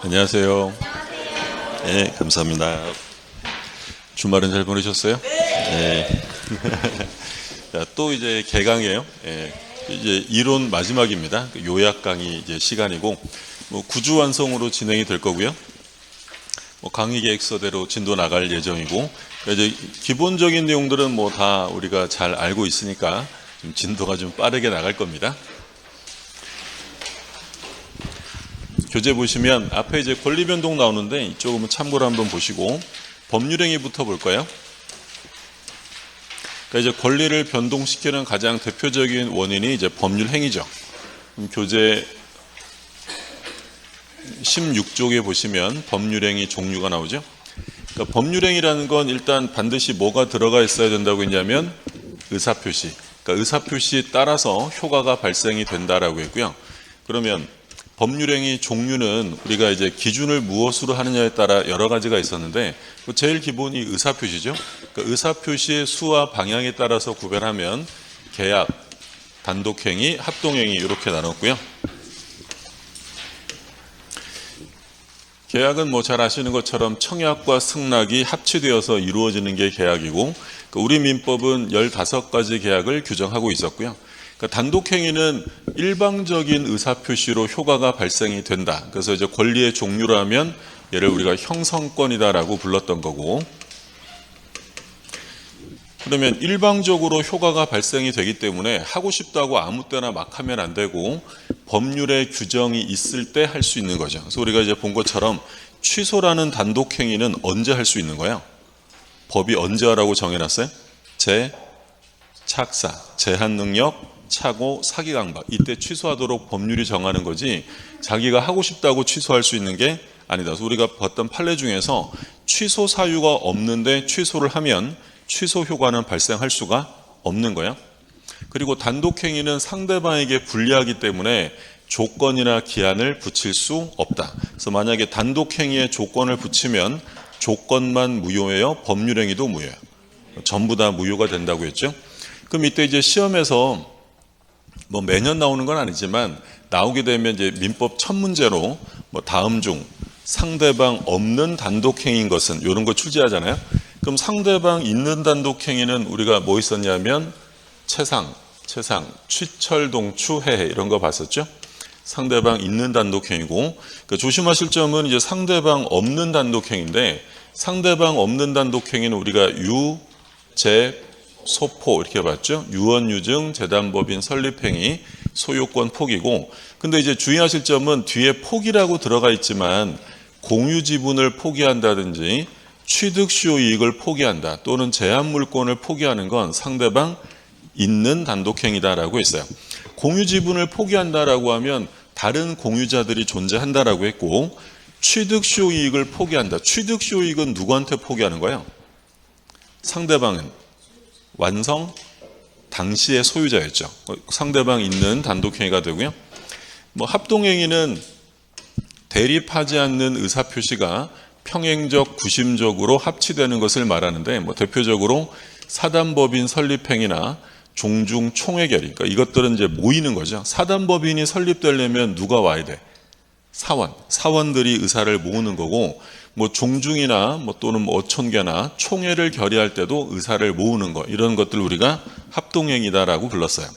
안녕하세요. 네, 감사합니다. 주말은 잘 보내셨어요? 네. 자, 또 이제 개강이에요. 이제 이론 마지막입니다. 요약 강의 이제 시간이고, 구주 완성으로 진행이 될 거고요. 강의 계획서대로 진도 나갈 예정이고, 이제 기본적인 내용들은 다 우리가 잘 알고 있으니까 좀 진도가 좀 빠르게 나갈 겁니다. 교재 보시면 앞에 이제 권리 변동 나오는데 이쪽은 참고로 한번 보시고 법률행위부터 볼까요? 그러니까 이제 권리를 변동시키는 가장 대표적인 원인이 이제 법률행위죠. 교재 16쪽에 보시면 법률행위 종류가 나오죠. 그러니까 법률행위라는 건 일단 반드시 뭐가 들어가 있어야 된다고 했냐면 의사표시. 그러니까 의사표시에 따라서 효과가 발생이 된다라고 했고요. 그러면 법률행위 종류는 우리가 이제 기준을 무엇으로 하느냐에 따라 여러 가지가 있었는데 제일 기본이 의사표시죠. 그러니까 의사표시의 수와 방향에 따라서 구별하면 계약, 단독행위, 합동행위 이렇게 나눴고요. 계약은 잘 아시는 것처럼 청약과 승낙이 합치되어서 이루어지는 게 계약이고, 우리 민법은 15가지 계약을 규정하고 있었고요. 그러니까 단독행위는 일방적인 의사표시로 효과가 발생이 된다. 그래서 이제 권리의 종류로 하면 얘를 우리가 형성권이다라고 불렀던 거고, 그러면 일방적으로 효과가 발생이 되기 때문에 하고 싶다고 아무 때나 막 하면 안 되고 법률의 규정이 있을 때 할 수 있는 거죠. 그래서 우리가 이제 본 것처럼 취소라는 단독행위는 언제 할 수 있는 거예요? 법이 언제 하라고 정해놨어요? 착사, 제한능력, 착오, 사기강박. 이때 취소하도록 법률이 정하는 거지 자기가 하고 싶다고 취소할 수 있는 게 아니다. 그래서 우리가 봤던 판례 중에서 취소 사유가 없는데 취소를 하면 취소 효과는 발생할 수가 없는 거야. 그리고 단독행위는 상대방에게 불리하기 때문에 조건이나 기한을 붙일 수 없다. 그래서 만약에 단독행위에 조건을 붙이면 조건만 무효예요, 법률행위도 무효예요. 전부 다 무효가 된다고 했죠. 그럼 이때 이제 시험에서 매년 나오는 건 아니지만 나오게 되면 이제 민법 첫 문제로 다음 중 상대방 없는 단독행위인 것은 이런 거 출제하잖아요. 그럼 상대방 있는 단독행위는 우리가 뭐 있었냐면 채상, 취철동추, 해해 이런 거 봤었죠. 상대방 있는 단독행위고, 그러니까 조심하실 점은 이제 상대방 없는 단독행위인데 상대방 없는 단독행위는 우리가 유, 재, 소포 이렇게 봤죠. 유언, 유증, 재단법인 설립행위, 소유권 포기고, 근데 이제 주의하실 점은 뒤에 포기라고 들어가 있지만 공유지분을 포기한다든지 취득 수요 이익을 포기한다 또는 제한물권을 포기하는 건 상대방 있는 단독행위다라고 했어요. 공유지분을 포기한다라고 하면 다른 공유자들이 존재한다라고 했고, 취득 수요 이익을 포기한다. 취득 수요 이익은 누구한테 포기하는 거예요? 상대방은 완성 당시의 소유자였죠. 상대방 있는 단독행위가 되고요. 합동행위는 대립하지 않는 의사표시가 평행적, 구심적으로 합치되는 것을 말하는데 대표적으로 사단법인 설립행위나 종중 총회결의, 그러니까 이것들은 이제 모이는 거죠. 사단법인이 설립되려면 누가 와야 돼? 사원들이 의사를 모으는 거고, 종중이나 또는 어촌계나 총회를 결의할 때도 의사를 모으는 거, 이런 것들 우리가 합동행위다라고 불렀어요.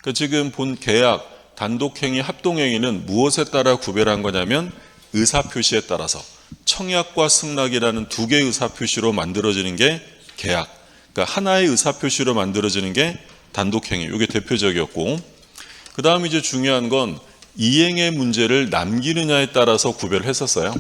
그러니까 지금 본 계약, 단독행위, 합동행위는 무엇에 따라 구별한 거냐면 의사표시에 따라서 청약과 승낙이라는 두 개의 의사표시로 만들어지는 게 계약, 그러니까 하나의 의사표시로 만들어지는 게 단독행위, 이게 대표적이었고, 그 다음 이제 중요한 건 이행의 문제를 남기느냐에 따라서 구별했었어요.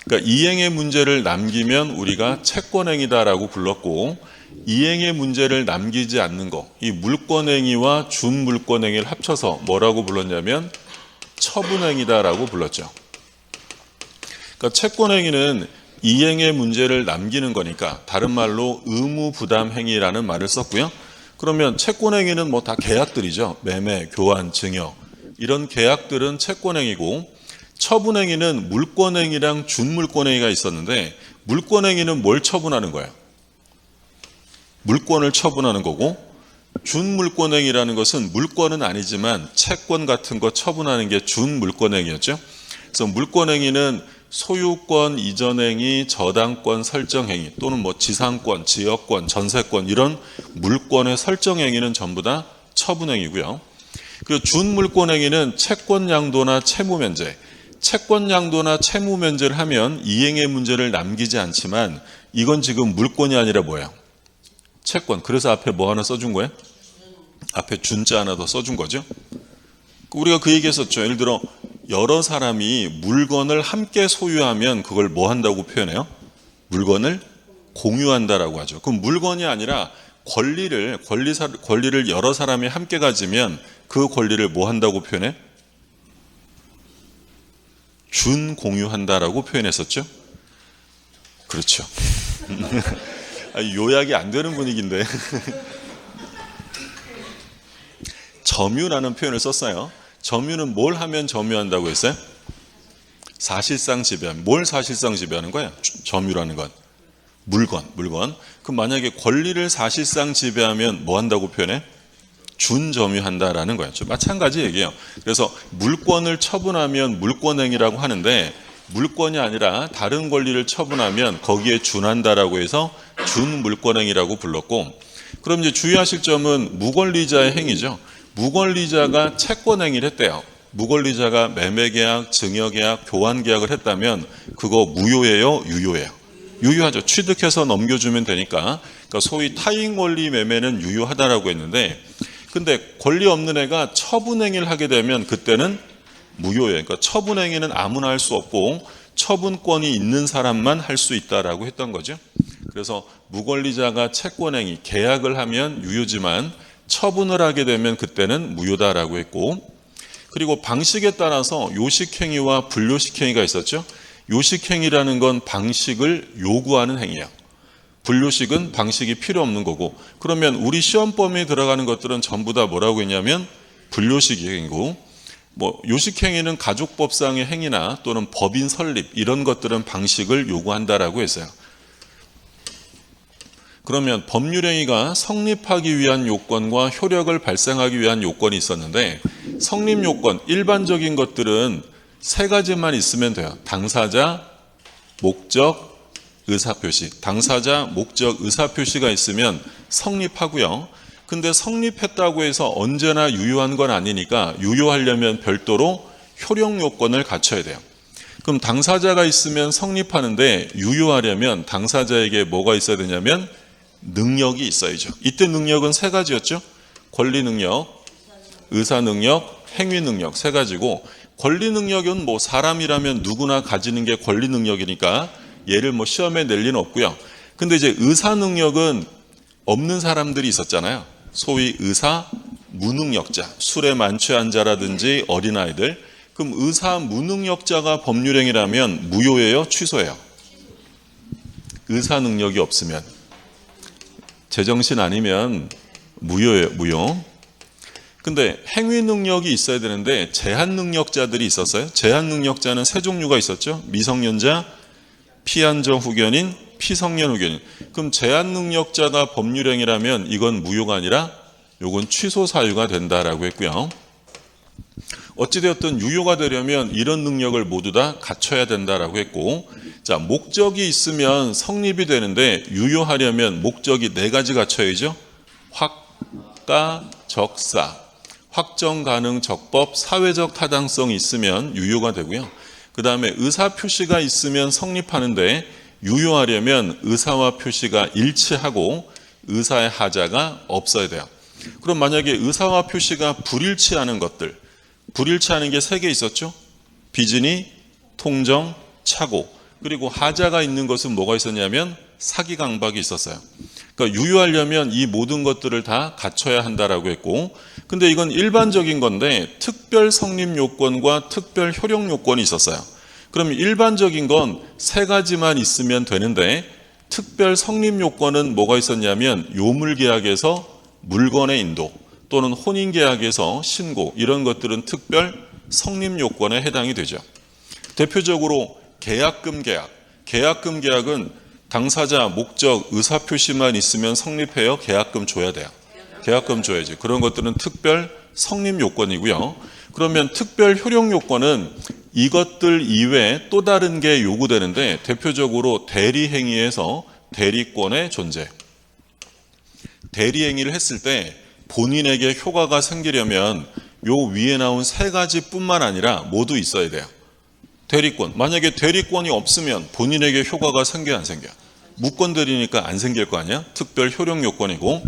그러니까 이행의 문제를 남기면 우리가 채권행위다라고 불렀고, 이행의 문제를 남기지 않는 거, 이 물권행위와 준물권행위를 합쳐서 뭐라고 불렀냐면 처분행위다라고 불렀죠. 그러니까 채권행위는 이행의 문제를 남기는 거니까 다른 말로 의무부담행위라는 말을 썼고요. 그러면 채권행위는 다 계약들이죠. 매매, 교환, 증여 이런 계약들은 채권행위고, 처분행위는 물권행위랑 준물권행위가 있었는데 물권행위는 뭘 처분하는 거예요? 물권을 처분하는 거고, 준물권행위라는 것은 물권은 아니지만 채권 같은 거 처분하는 게 준물권행위였죠. 그래서 물권행위는 소유권 이전 행위, 저당권 설정 행위 또는 뭐 지상권, 지역권, 전세권 이런 물권의 설정 행위는 전부 다 처분 행위고요. 그리고 준물권 행위는 채권 양도나 채무 면제. 채권 양도나 채무 면제를 하면 이행의 문제를 남기지 않지만 이건 지금 물권이 아니라 뭐예요? 채권. 그래서 앞에 뭐 하나 써준 거예요? 앞에 준자 하나 더 써준 거죠. 우리가 그 얘기했었죠. 예를 들어 여러 사람이 물건을 함께 소유하면 그걸 뭐 한다고 표현해요? 물건을 공유한다라고 하죠. 그럼 물건이 아니라 권리를 여러 사람이 함께 가지면 그 권리를 뭐 한다고 표현해? 준공유한다라고 표현했었죠. 그렇죠. 요약이 안 되는 분위기인데 점유라는 표현을 썼어요. 점유는 뭘 하면 점유한다고 했어요? 사실상 지배하면. 뭘 사실상 지배하는 거예요? 점유라는 건 물건. 그럼 만약에 권리를 사실상 지배하면 뭐 한다고 표현해? 준점유한다라는 거예요. 마찬가지 얘기예요. 그래서 물권을 처분하면 물권행위라고 하는데 물권이 아니라 다른 권리를 처분하면 거기에 준한다라고 해서 준물권행위라고 불렀고, 그럼 이제 주의하실 점은 무권리자의 행위죠. 무권리자가 채권 행위를 했대요. 무권리자가 매매계약, 증여계약, 교환계약을 했다면 그거 무효예요? 유효예요? 유효하죠. 취득해서 넘겨주면 되니까. 그러니까 소위 타인 권리 매매는 유효하다라고 했는데, 근데 권리 없는 애가 처분 행위를 하게 되면 그때는 무효예요. 그러니까 처분 행위는 아무나 할 수 없고 처분권이 있는 사람만 할 수 있다라고 했던 거죠. 그래서 무권리자가 채권 행위, 계약을 하면 유효지만 처분을 하게 되면 그때는 무효다라고 했고, 그리고 방식에 따라서 요식행위와 불요식행위가 있었죠. 요식행위라는 건 방식을 요구하는 행위예요. 불요식은 방식이 필요 없는 거고, 그러면 우리 시험 범위에 들어가는 것들은 전부 다 뭐라고 했냐면 불요식 행위고, 뭐 요식행위는 가족법상의 행위나 또는 법인 설립 이런 것들은 방식을 요구한다라고 했어요. 그러면 법률행위가 성립하기 위한 요건과 효력을 발생하기 위한 요건이 있었는데, 성립 요건 일반적인 것들은 세 가지만 있으면 돼요. 당사자, 목적, 의사표시. 당사자, 목적, 의사표시가 있으면 성립하고요. 근데 성립했다고 해서 언제나 유효한 건 아니니까 유효하려면 별도로 효력 요건을 갖춰야 돼요. 그럼 당사자가 있으면 성립하는데 유효하려면 당사자에게 뭐가 있어야 되냐면 능력이 있어야죠. 이때 능력은 세 가지였죠. 권리 능력, 의사 능력, 행위 능력 세 가지고, 권리 능력은 뭐 사람이라면 누구나 가지는 게 권리 능력이니까 얘를 뭐 시험에 낼 리는 없고요. 근데 이제 의사 능력은 없는 사람들이 있었잖아요. 소위 의사 무능력자, 술에 만취한 자라든지 어린아이들. 그럼 의사 무능력자가 법률행위라면 무효예요? 취소예요? 의사 능력이 없으면. 제정신 아니면 무효예요, 무효. 근데 행위 능력이 있어야 되는데 제한 능력자들이 있었어요. 제한 능력자는 세 종류가 있었죠. 미성년자, 피안정 후견인, 피성년 후견인. 그럼 제한 능력자가 법률행위라면 이건 무효가 아니라 요건 취소 사유가 된다라고 했고요. 어찌되었든 유효가 되려면 이런 능력을 모두 다 갖춰야 된다라고 했고, 자, 목적이 있으면 성립이 되는데 유효하려면 목적이 네 가지 갖춰야죠. 확가, 적사, 확정 가능 적법, 사회적 타당성이 있으면 유효가 되고요. 그 다음에 의사 표시가 있으면 성립하는데 유효하려면 의사와 표시가 일치하고 의사의 하자가 없어야 돼요. 그럼 만약에 의사와 표시가 불일치하는 것들, 불일치하는 게 세 개 있었죠. 비진이, 통정, 착오. 그리고 하자가 있는 것은 뭐가 있었냐면 사기 강박이 있었어요. 그러니까 유효하려면 이 모든 것들을 다 갖춰야 한다라고 했고, 근데 이건 일반적인 건데 특별 성립 요건과 특별 효력 요건이 있었어요. 그럼 일반적인 건 세 가지만 있으면 되는데 특별 성립 요건은 뭐가 있었냐면 요물계약에서 물건의 인도 또는 혼인계약에서 신고, 이런 것들은 특별 성립 요건에 해당이 되죠. 대표적으로 계약금 계약. 계약금 계약은 당사자, 목적, 의사표시만 있으면 성립해요? 계약금 줘야 돼요? 계약금 줘야지. 그런 것들은 특별 성립 요건이고요. 그러면 특별 효력 요건은 이것들 이외에 또 다른 게 요구되는데 대표적으로 대리행위에서 대리권의 존재. 대리행위를 했을 때 본인에게 효과가 생기려면 요 위에 나온 세 가지뿐만 아니라 모두 있어야 돼요. 대리권. 만약에 대리권이 없으면 본인에게 효과가 생겨야 안 생겨? 무권들이니까 안 생길 거 아니야? 특별 효력 요건이고.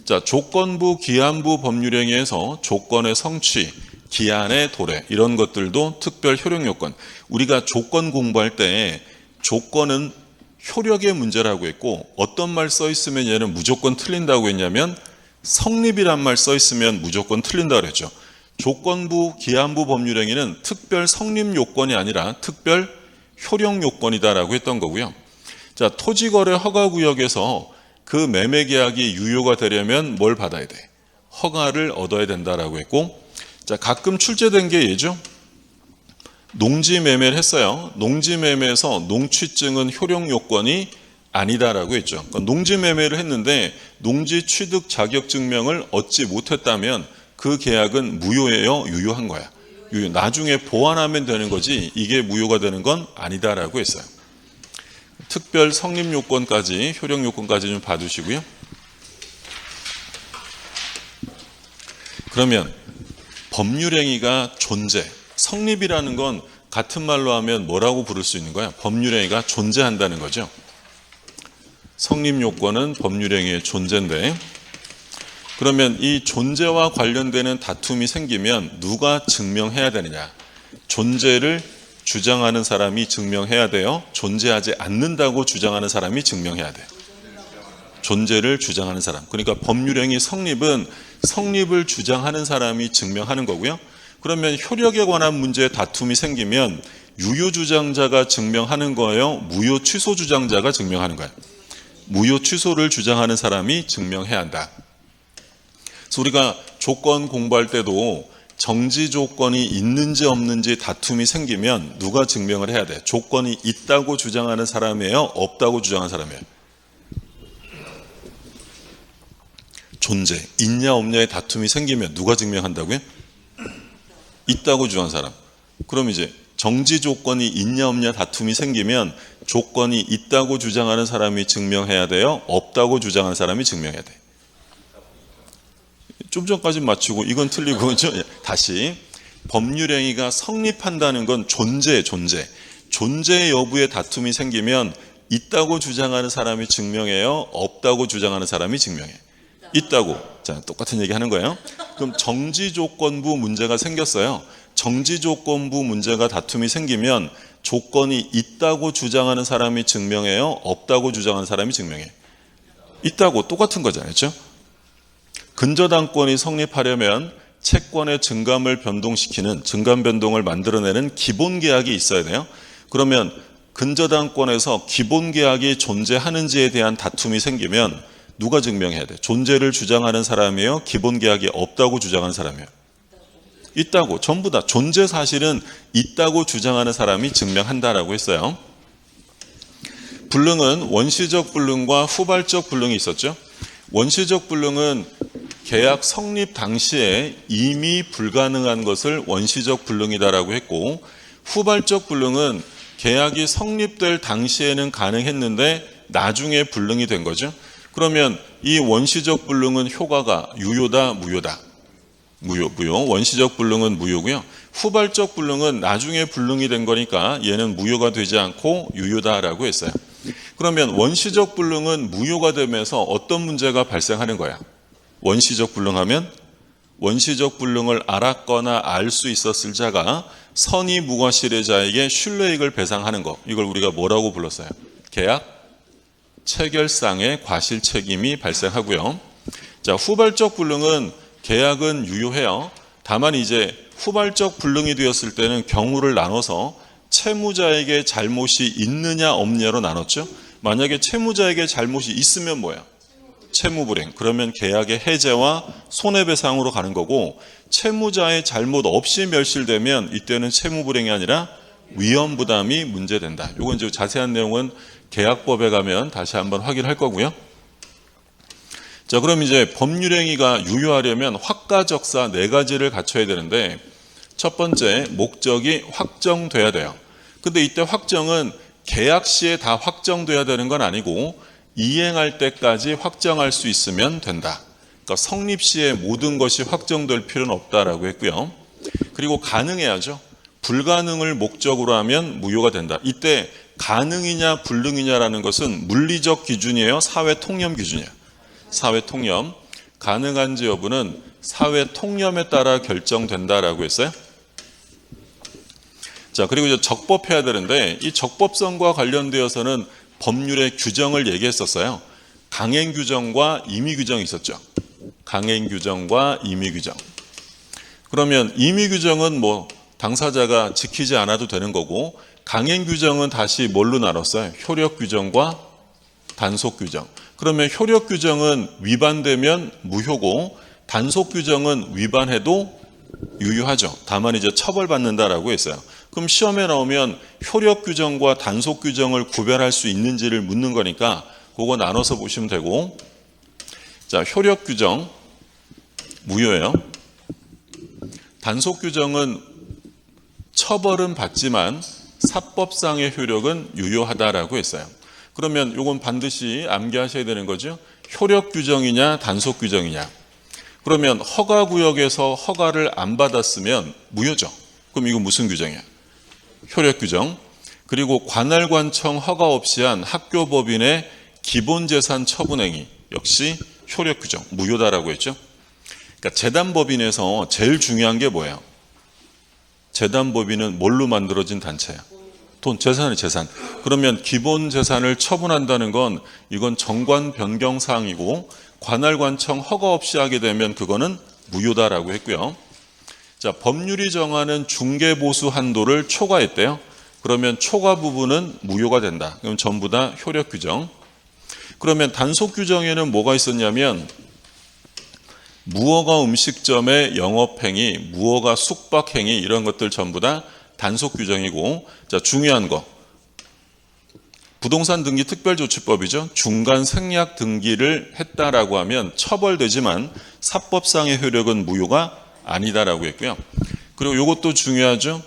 자, 조건부, 기한부 법률행위에서 조건의 성취, 기한의 도래 이런 것들도 특별 효력 요건. 우리가 조건 공부할 때 조건은 효력의 문제라고 했고 어떤 말 써 있으면 얘는 무조건 틀린다고 했냐면 성립이란 말 써 있으면 무조건 틀린다고 그랬죠. 조건부, 기한부 법률행위는 특별 성립 요건이 아니라 특별 효력 요건이다라고 했던 거고요. 자, 토지거래 허가구역에서 그 매매계약이 유효가 되려면 뭘 받아야 돼? 허가를 얻어야 된다라고 했고, 자, 가끔 출제된 게 얘죠. 농지매매를 했어요. 농지매매에서 농취증은 효력 요건이 아니다라고 했죠. 그러니까 농지매매를 했는데 농지 취득 자격 증명을 얻지 못했다면 그 계약은 무효예요, 유효한 거야? 유효. 나중에 보완하면 되는 거지 이게 무효가 되는 건 아니다라고 했어요. 특별 성립 요건까지, 효력 요건까지 좀 봐두시고요. 그러면 법률행위가 존재, 성립이라는 건 같은 말로 하면 뭐라고 부를 수 있는 거야? 법률행위가 존재한다는 거죠. 성립 요건은 법률행위의 존재인데, 그러면 이 존재와 관련되는 다툼이 생기면 누가 증명해야 되느냐? 존재를 주장하는 사람이 증명해야 돼요? 존재하지 않는다고 주장하는 사람이 증명해야 돼요? 존재를 주장하는 사람. 그러니까 법률행위 성립은 성립을 주장하는 사람이 증명하는 거고요. 그러면 효력에 관한 문제에 다툼이 생기면 유효 주장자가 증명하는 거예요? 무효 취소 주장자가 증명하는 거예요? 무효 취소를 주장하는 사람이 증명해야 한다. 그래서 우리가 조건 공부할 때도 정지 조건이 있는지 없는지 다툼이 생기면 누가 증명을 해야 돼? 조건이 있다고 주장하는 사람이에요? 없다고 주장하는 사람이에요? 존재, 있냐 없냐의 다툼이 생기면 누가 증명한다고요? 있다고 주장하는 사람. 그럼 이제 정지 조건이 있냐 없냐 다툼이 생기면 조건이 있다고 주장하는 사람이 증명해야 돼요? 없다고 주장하는 사람이 증명해야 돼. 좀 전까지 맞추고 이건 틀리고 다시 법률행위가 성립한다는 건 존재 여부의 다툼이 생기면 있다고 주장하는 사람이 증명해요? 없다고 주장하는 사람이 증명해? 있다고. 자, 똑같은 얘기 하는 거예요. 그럼 정지조건부 문제가 생겼어요. 정지조건부 문제가 다툼이 생기면 조건이 있다고 주장하는 사람이 증명해요? 없다고 주장하는 사람이 증명해? 있다고. 똑같은 거잖아요. 그렇죠? 근저당권이 성립하려면 채권의 증감을 변동시키는 증감 변동을 만들어내는 기본계약이 있어야 돼요. 그러면 근저당권에서 기본계약이 존재하는지에 대한 다툼이 생기면 누가 증명해야 돼? 존재를 주장하는 사람이에요? 기본계약이 없다고 주장하는 사람이에요? 있다고. 전부 다 존재 사실은 있다고 주장하는 사람이 증명한다라고 했어요. 불능은 원시적 불능과 후발적 불능이 있었죠. 원시적 불능은 계약 성립 당시에 이미 불가능한 것을 원시적 불능이다라고 했고, 후발적 불능은 계약이 성립될 당시에는 가능했는데 나중에 불능이 된 거죠. 그러면 이 원시적 불능은 효과가 유효다, 무효다? 무효. 원시적 불능은 무효고요. 후발적 불능은 나중에 불능이 된 거니까 얘는 무효가 되지 않고 유효다라고 했어요. 그러면 원시적 불능은 무효가 되면서 어떤 문제가 발생하는 거야? 원시적 불능하면 원시적 불능을 알았거나 알 수 있었을 자가 선의 무과실의 자에게 신뢰익을 배상하는 거. 이걸 우리가 뭐라고 불렀어요? 계약 체결상의 과실 책임이 발생하고요. 자, 후발적 불능은 계약은 유효해요. 다만 이제 후발적 불능이 되었을 때는 경우를 나눠서 채무자에게 잘못이 있느냐 없느냐로 나눴죠. 만약에 채무자에게 잘못이 있으면 뭐야? 채무불이행. 그러면 계약의 해제와 손해배상으로 가는 거고, 채무자의 잘못 없이 멸실되면 이때는 채무불이행이 아니라 위험부담이 문제된다. 이건 이제 자세한 내용은 계약법에 가면 다시 한번 확인할 거고요. 자, 그럼 이제 법률행위가 유효하려면 확가적사 4가지를 갖춰야 되는데, 첫 번째, 목적이 확정돼야 돼요. 근데 이때 확정은 계약 시에 다 확정돼야 되는 건 아니고 이행할 때까지 확정할 수 있으면 된다. 그러니까 성립 시에 모든 것이 확정될 필요는 없다라고 했고요. 그리고 가능해야죠. 불가능을 목적으로 하면 무효가 된다. 이때 가능이냐 불능이냐라는 것은 물리적 기준이에요? 사회 통념 기준이에요? 사회 통념. 가능한지 여부는 사회 통념에 따라 결정된다라고 했어요. 자, 그리고 이제 적법해야 되는데 이 적법성과 관련되어서는 법률의 규정을 얘기했었어요. 강행 규정과 임의 규정이 있었죠. 강행 규정과 임의 규정. 그러면 임의 규정은 뭐 당사자가 지키지 않아도 되는 거고, 강행 규정은 다시 뭘로 나눴어요? 효력 규정과 단속 규정. 그러면 효력 규정은 위반되면 무효고 단속 규정은 위반해도 유효하죠. 다만 이제 처벌받는다라고 했어요. 그럼 시험에 나오면 효력 규정과 단속 규정을 구별할 수 있는지를 묻는 거니까 그거 나눠서 보시면 되고, 자, 효력 규정 무효예요. 단속 규정은 처벌은 받지만 사법상의 효력은 유효하다라고 했어요. 그러면 이건 반드시 암기하셔야 되는 거죠. 효력 규정이냐 단속 규정이냐. 그러면 허가구역에서 허가를 안 받았으면 무효죠. 그럼 이거 무슨 규정이야? 효력 규정. 그리고 관할관청 허가 없이 한 학교법인의 기본재산 처분행위 역시 효력 규정, 무효다라고 했죠. 그러니까 재단법인에서 제일 중요한 게 뭐예요? 재단법인은 뭘로 만들어진 단체야? 돈, 재산이 재산. 그러면 기본 재산을 처분한다는 건 이건 정관 변경 사항이고 관할관청 허가 없이 하게 되면 그거는 무효다라고 했고요. 자, 법률이 정하는 중개보수 한도를 초과했대요. 그러면 초과 부분은 무효가 된다. 그럼 전부 다 효력 규정. 그러면 단속 규정에는 뭐가 있었냐면 무허가 음식점의 영업행위, 무허가 숙박행위 이런 것들 전부 다 단속 규정이고, 자, 중요한 거. 부동산 등기 특별조치법이죠. 중간 생략 등기를 했다라고 하면 처벌되지만 사법상의 효력은 무효가 아니다라고 했고요. 그리고 이것도 중요하죠.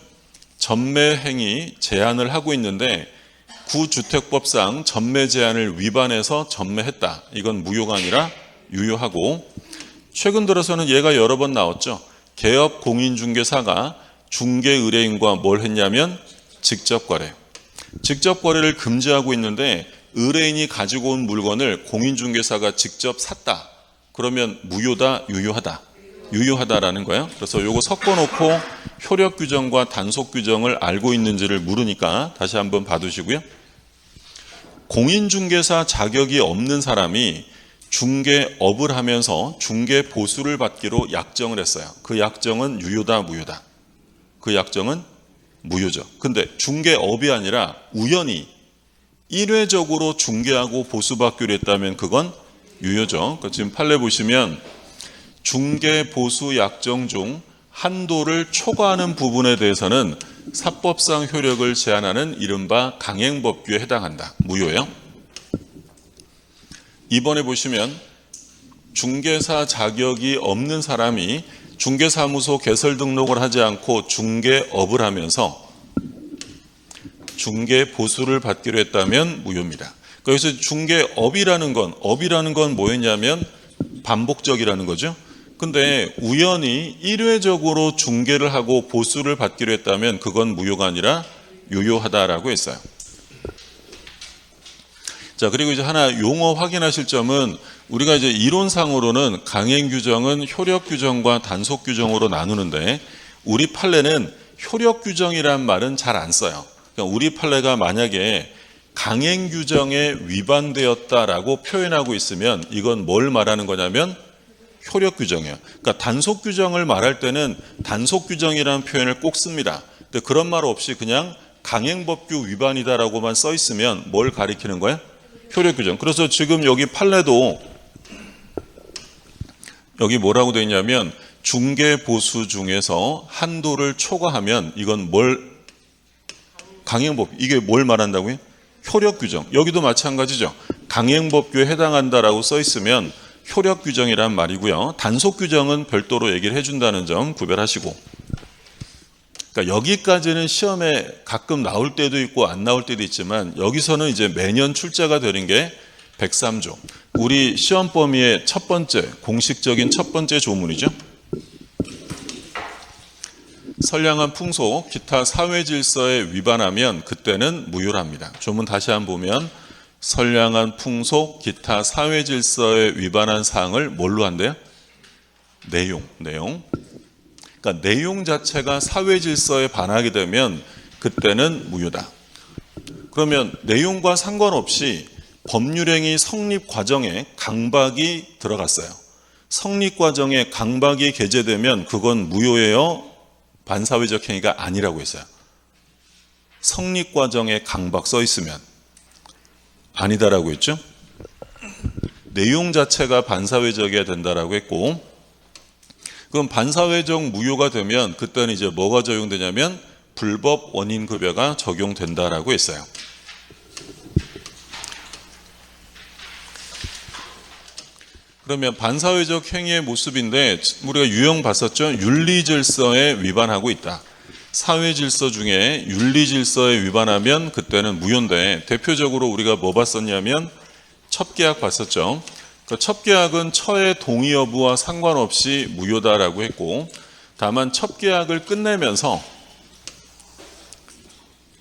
전매 행위 제한을 하고 있는데 구주택법상 전매 제한을 위반해서 전매했다. 이건 무효가 아니라 유효하고, 최근 들어서는 얘가 여러 번 나왔죠. 개업 공인중개사가 중개 의뢰인과 뭘 했냐면 직접 거래. 직접 거래를 금지하고 있는데 의뢰인이 가지고 온 물건을 공인중개사가 직접 샀다. 그러면 무효다, 유효하다. 유효하다라는 거예요. 그래서 요거 섞어놓고 효력 규정과 단속 규정을 알고 있는지를 물으니까 다시 한번 봐두시고요. 공인중개사 자격이 없는 사람이 중개업을 하면서 중개 보수를 받기로 약정을 했어요. 그 약정은 유효다, 무효다? 그 약정은 무효죠. 근데 중개업이 아니라 우연히 일회적으로 중개하고 보수받기로 했다면 그건 유효죠. 그러니까 지금 판례 보시면 중개 보수 약정 중 한도를 초과하는 부분에 대해서는 사법상 효력을 제한하는 이른바 강행법규에 해당한다. 무효예요. 이번에 보시면 중개사 자격이 없는 사람이 중개사무소 개설 등록을 하지 않고 중개업을 하면서 중개 보수를 받기로 했다면 무효입니다. 그래서 중개업이라는 건 뭐였냐면 반복적이라는 거죠. 근데 우연히 일회적으로 중개를 하고 보수를 받기로 했다면 그건 무효가 아니라 유효하다라고 했어요. 자, 그리고 이제 하나 용어 확인하실 점은 우리가 이제 이론상으로는 강행 규정은 효력 규정과 단속 규정으로 나누는데 우리 판례는 효력 규정이란 말은 잘 안 써요. 그러니까 우리 판례가 만약에 강행 규정에 위반되었다라고 표현하고 있으면 이건 뭘 말하는 거냐면 효력 규정이에요. 그러니까 단속 규정을 말할 때는 단속 규정이라는 표현을 꼭 씁니다. 근데 그런 말 없이 그냥 강행법규 위반이다라고만 써 있으면 뭘 가리키는 거예요? 효력 규정. 그래서 지금 여기 판례도 여기 뭐라고 되어 있냐면 중개 보수 중에서 한도를 초과하면 이건 강행법, 이게 뭘 말한다고요? 효력 규정. 여기도 마찬가지죠. 강행법규에 해당한다라고 써 있으면 효력 규정이란 말이고요. 단속 규정은 별도로 얘기를 해준다는 점 구별하시고. 그러니까 여기까지는 시험에 가끔 나올 때도 있고 안 나올 때도 있지만 여기서는 이제 매년 출제가 되는 게 103조. 우리 시험 범위의 첫 번째, 공식적인 첫 번째 조문이죠. 선량한 풍속, 기타 사회 질서에 위반하면 그때는 무효랍니다. 조문 다시 한번 보면 선량한 풍속, 기타 사회 질서에 위반한 사항을 뭘로 한대요? 내용. 그러니까 내용 자체가 사회 질서에 반하게 되면 그때는 무효다. 그러면 내용과 상관없이 법률행위 성립 과정에 강박이 들어갔어요. 성립 과정에 강박이 게재되면 그건 무효예요? 반사회적 행위가 아니라고 했어요. 성립 과정에 강박 써 있으면 아니다라고 했죠. 내용 자체가 반사회적이어야 된다라고 했고, 그럼 반사회적 무효가 되면 그때는 이제 뭐가 적용되냐면 불법 원인급여가 적용된다라고 했어요. 그러면 반사회적 행위의 모습인데 우리가 유형 봤었죠. 윤리질서에 위반하고 있다. 사회질서 중에 윤리질서에 위반하면 그때는 무효인데 대표적으로 우리가 뭐 봤었냐면 첩계약 봤었죠. 그 첩계약은 처의 동의 여부와 상관없이 무효다라고 했고, 다만 첩계약을 끝내면서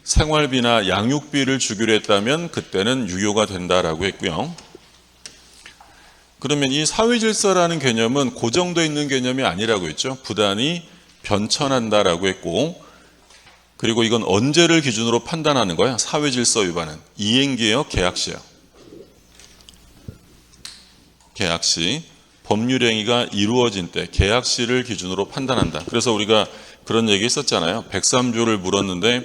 생활비나 양육비를 주기로 했다면 그때는 유효가 된다라고 했고요. 그러면 이 사회질서라는 개념은 고정되어 있는 개념이 아니라고 했죠. 부단히 변천한다라고 했고, 그리고 이건 언제를 기준으로 판단하는 거야? 사회질서 위반은 이행기예요, 계약시요? 계약시. 법률행위가 이루어진 때 계약시를 기준으로 판단한다. 그래서 우리가 그런 얘기 했었잖아요. 103조를 물었는데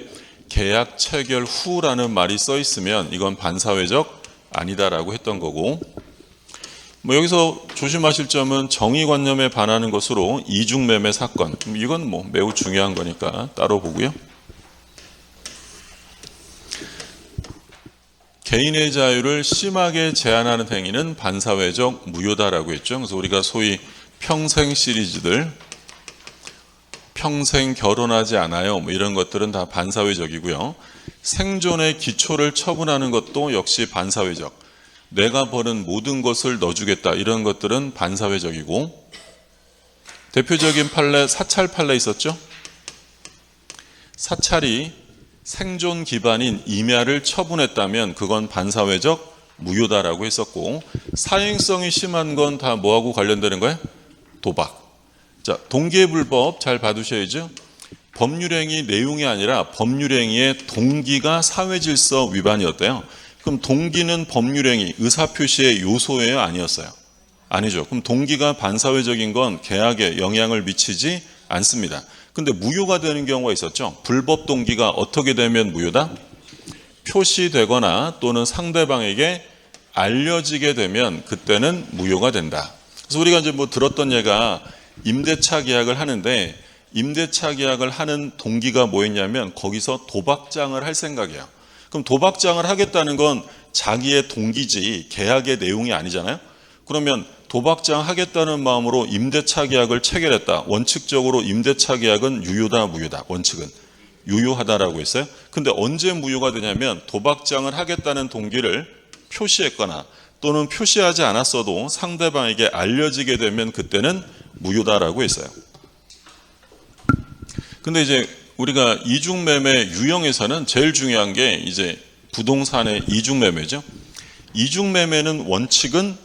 계약 체결 후라는 말이 써 있으면 이건 반사회적 아니다라고 했던 거고, 뭐 여기서 조심하실 점은 정의관념에 반하는 것으로 이중매매 사건, 이건 뭐 매우 중요한 거니까 따로 보고요. 개인의 자유를 심하게 제한하는 행위는 반사회적 무효다라고 했죠. 그래서 우리가 소위 평생 시리즈들, 평생 결혼하지 않아요, 뭐 이런 것들은 다 반사회적이고요. 생존의 기초를 처분하는 것도 역시 반사회적. 내가 버는 모든 것을 넣어주겠다, 이런 것들은 반사회적이고, 대표적인 판례 사찰 판례 있었죠. 사찰이 생존 기반인 임야를 처분했다면 그건 반사회적 무효다라고 했었고, 사행성이 심한 건 다 뭐하고 관련되는 거예요? 도박. 자, 동기부불법 잘 봐두셔야죠. 법률행위 내용이 아니라 법률행위의 동기가 사회질서 위반이었대요. 그럼 동기는 법률행위, 의사표시의 요소예요, 아니었어요? 아니죠. 그럼 동기가 반사회적인 건 계약에 영향을 미치지 않습니다. 근데 무효가 되는 경우가 있었죠. 불법 동기가 어떻게 되면 무효다? 표시되거나 또는 상대방에게 알려지게 되면 그때는 무효가 된다. 그래서 우리가 이제 뭐 들었던 예가 임대차 계약을 하는데, 임대차 계약을 하는 동기가 뭐였냐면 거기서 도박장을 할 생각이에요. 그럼 도박장을 하겠다는 건 자기의 동기지 계약의 내용이 아니잖아요. 그러면 도박장 하겠다는 마음으로 임대차 계약을 체결했다. 원칙적으로 임대차 계약은 유효다, 무효다? 원칙은 유효하다라고 했어요. 근데 언제 무효가 되냐면 도박장을 하겠다는 동기를 표시했거나 또는 표시하지 않았어도 상대방에게 알려지게 되면 그때는 무효다라고 했어요. 근데 이제 우리가 이중매매 유형에서는 제일 중요한 게 이제 부동산의 이중매매죠. 이중매매는 원칙은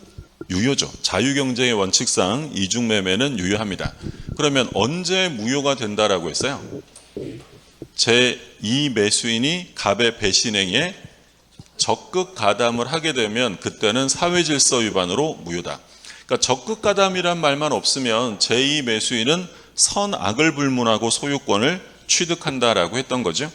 유효죠. 자유경쟁의 원칙상 이중매매는 유효합니다. 그러면 언제 무효가 된다라고 했어요? 제2 매수인이 갑의 배신행위에 적극 가담을 하게 되면 그때는 사회질서 위반으로 무효다. 그러니까 적극 가담이란 말만 없으면 제2 매수인은 선악을 불문하고 소유권을 취득한다라고 했던 거죠.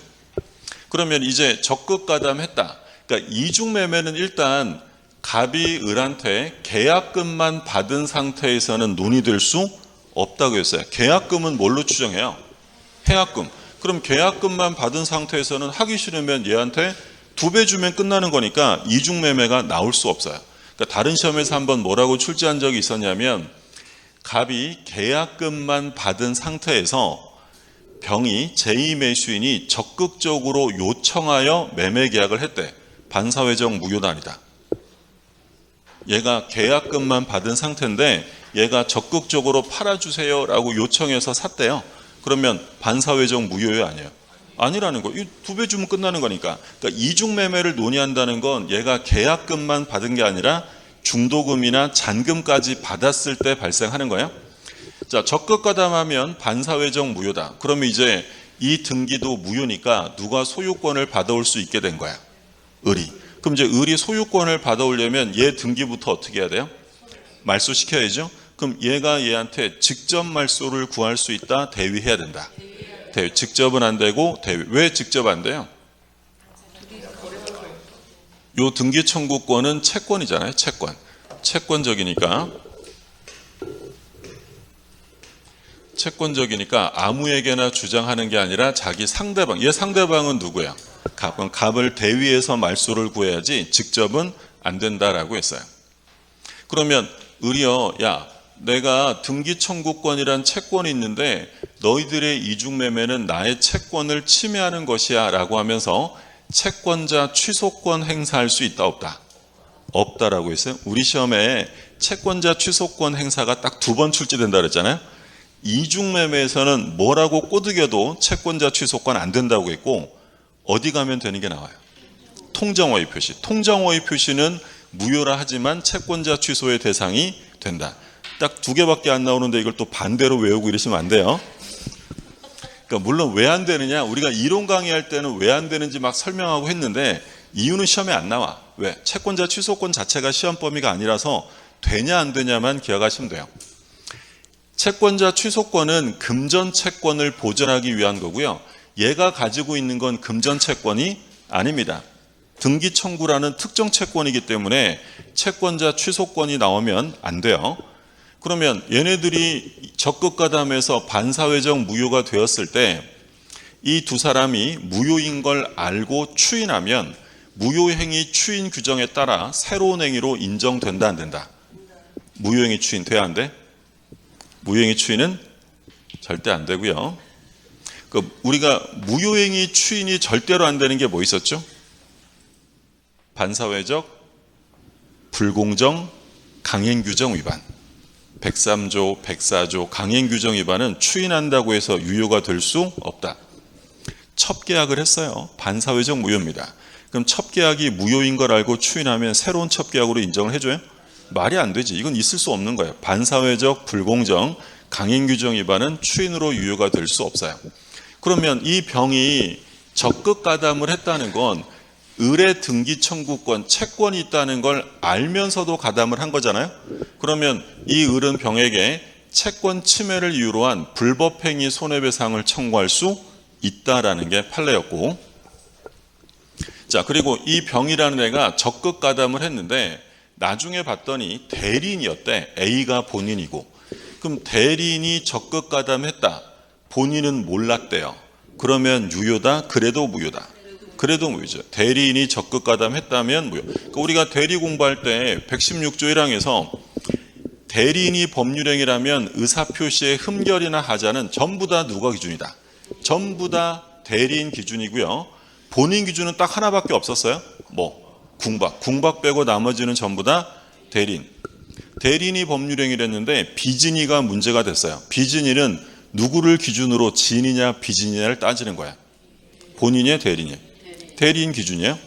그러면 이제 적극 가담했다. 그러니까 이중매매는 일단 갑이 을한테 계약금만 받은 상태에서는 논의될 수 없다고 했어요. 계약금은 뭘로 추정해요? 해약금. 그럼 계약금만 받은 상태에서는 하기 싫으면 얘한테 2배 주면 끝나는 거니까 이중매매가 나올 수 없어요. 그러니까 다른 시험에서 한번 뭐라고 출제한 적이 있었냐면 갑이 계약금만 받은 상태에서 병이 제2매수인이 적극적으로 요청하여 매매 계약을 했대. 반사회적 무효다 아니다. 얘가 계약금만 받은 상태인데 얘가 적극적으로 팔아주세요 라고 요청해서 샀대요. 그러면 반사회적 무효예요, 아니에요? 아니라는 거. 이 2배 주면 끝나는 거니까. 그러니까 이중매매를 논의한다는 건 얘가 계약금만 받은 게 아니라 중도금이나 잔금까지 받았을 때 발생하는 거예요. 자, 적극 가담하면 반사회적 무효다. 그러면 이제 이 등기도 무효니까 누가 소유권을 받아올 수 있게 된 거야? 을이. 그럼 이제 을이 소유권을 받아오려면 얘 등기부터 어떻게 해야 돼요? 말소시켜야죠. 그럼 얘가 얘한테 직접 말소를 구할 수 있다? 대위해야 된다. 대위. 직접은 안 되고 대위. 왜 직접 안 돼요? 요 등기 청구권은 채권이잖아요. 채권. 채권적이니까 아무에게나 주장하는 게 아니라 자기 상대방. 얘 상대방은 누구야? 갑. 그럼 갑을 대위해서 말소를 구해야지 직접은 안 된다라고 했어요. 그러면 을이요, 야, 내가 등기 청구권이란 채권이 있는데 너희들의 이중매매는 나의 채권을 침해하는 것이야 라고 하면서 채권자 취소권 행사할 수 있다 없다? 없다라고 했어요. 우리 시험에 채권자 취소권 행사가 딱 2번 출제된다 그랬잖아요. 이중매매에서는 뭐라고 꼬드겨도 채권자 취소권 안 된다고 했고 어디 가면 되는 게 나와요? 통정허위 표시. 통정허위 표시는 무효라 하지만 채권자 취소의 대상이 된다. 딱 2개밖에 안 나오는데 이걸 또 반대로 외우고 이러시면 안 돼요. 그러니까 물론 왜 안 되느냐, 우리가 이론 강의할 때는 왜 안 되는지 막 설명하고 했는데 이유는 시험에 안 나와. 왜? 채권자 취소권 자체가 시험 범위가 아니라서 되냐 안 되냐만 기억하시면 돼요. 채권자 취소권은 금전 채권을 보전하기 위한 거고요. 얘가 가지고 있는 건 금전 채권이 아닙니다. 등기 청구라는 특정 채권이기 때문에 채권자 취소권이 나오면 안 돼요. 그러면 얘네들이 적극 가담해서 반사회적 무효가 되었을 때 이 2 사람이 무효인 걸 알고 추인하면 무효행위 추인 규정에 따라 새로운 행위로 인정된다 안 된다? 무효행위 추인 돼야 안 돼? 무효행위 추인은 절대 안 되고요. 우리가 무효행위 추인이 절대로 안 되는 게 뭐 있었죠? 반사회적 불공정 강행규정 위반. 103조, 104조 강행규정 위반은 추인한다고 해서 유효가 될 수 없다. 첩계약을 했어요. 반사회적 무효입니다. 그럼 첩계약이 무효인 걸 알고 추인하면 새로운 첩계약으로 인정을 해줘요? 말이 안 되지. 이건 있을 수 없는 거예요. 반사회적 불공정 강행규정 위반은 추인으로 유효가 될 수 없어요. 그러면 이 병이 적극 가담을 했다는 건 을의 등기 청구권, 채권이 있다는 걸 알면서도 가담을 한 거잖아요. 그러면 이 을은 병에게 채권 침해를 이유로 한 불법행위 손해배상을 청구할 수 있다라는 게 판례였고, 자, 그리고 이 병이라는 애가 적극 가담을 했는데 나중에 봤더니 대리인이었대. A가 본인이고. 그럼 대리인이 적극 가담했다. 본인은 몰랐대요. 그러면 유효다? 그래도 무효다? 그래도 무효죠. 대리인이 적극 가담했다면 무효. 그러니까 우리가 대리 공부할 때 116조 1항에서 대리인이 법률행위라면 의사표시의 흠결이나 하자는 전부 다 누가 기준이다? 전부 다 대리인 기준이고요. 본인 기준은 딱 하나밖에 없었어요. 궁박. 궁박 빼고 나머지는 전부 다 대리인. 대리인이 법률행위를 했는데 비진이가 문제가 됐어요. 비진이는 누구를 기준으로 진이냐 비진이냐를 따지는 거야. 본인이에요, 대리인이에요? 대리인 기준이에요.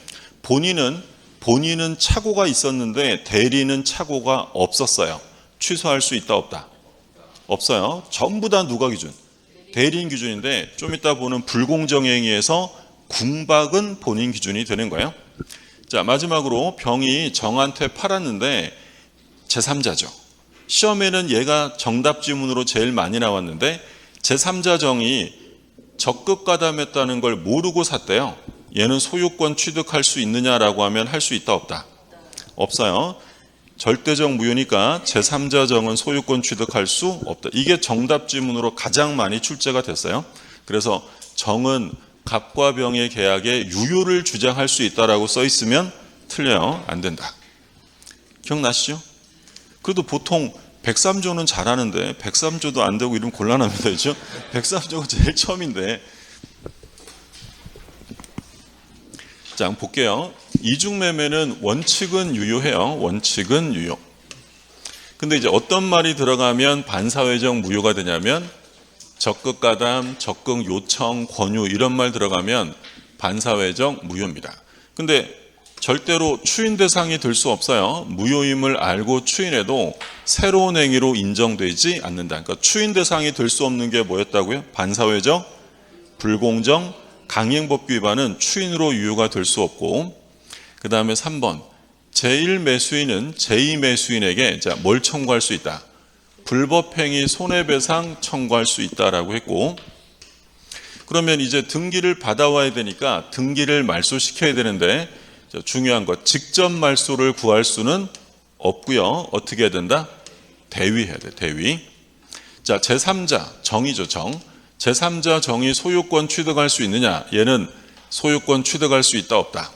본인은 착오가 있었는데 대리인은 착오가 없었어요. 취소할 수 있다 없다? 없어요. 전부 다 누가 기준? 대리인 기준인데 좀 이따 보는 불공정행위에서 궁박은 본인 기준이 되는 거예요. 자, 마지막으로 병이 정한테 팔았는데 제3자죠. 시험에는 얘가 정답 지문으로 제일 많이 나왔는데 제3자 정이 적극 가담했다는 걸 모르고 샀대요. 얘는 소유권 취득할 수 있느냐라고 하면 할 수 있다 없다? 없어요. 절대적 무효니까 제3자 정은 소유권 취득할 수 없다. 이게 정답 지문으로 가장 많이 출제가 됐어요. 그래서 정은 갑과 병의 계약에 유효를 주장할 수 있다라고 써 있으면 틀려요. 안 된다. 기억나시죠? 그래도 보통 103조는 잘하는데 103조도 안 되고 이러면 곤란합니다. 그렇죠? 103조가 제일 처음인데. 자, 한번 볼게요. 이중매매는 원칙은 유효해요. 원칙은 유효. 근데 이제 어떤 말이 들어가면 반사회적 무효가 되냐면 적극 가담, 적극 요청, 권유 이런 말 들어가면 반사회적 무효입니다. 근데 절대로 추인 대상이 될 수 없어요. 무효임을 알고 추인해도 새로운 행위로 인정되지 않는다. 그러니까 추인 대상이 될 수 없는 게 뭐였다고요? 반사회적, 불공정, 강행법규 위반은 추인으로 유효가 될 수 없고, 그 다음에 3번 제1매수인은 제2매수인에게 뭘 청구할 수 있다? 불법행위 손해배상 청구할 수 있다라고 했고, 그러면 이제 등기를 받아와야 되니까 등기를 말소시켜야 되는데 중요한 것, 직접 말소를 구할 수는 없고요. 어떻게 해야 된다? 대위해야 돼. 대위. 자, 제3자 정의죠. 정. 제3자 정의 소유권 취득할 수 있느냐? 얘는 소유권 취득할 수 있다 없다?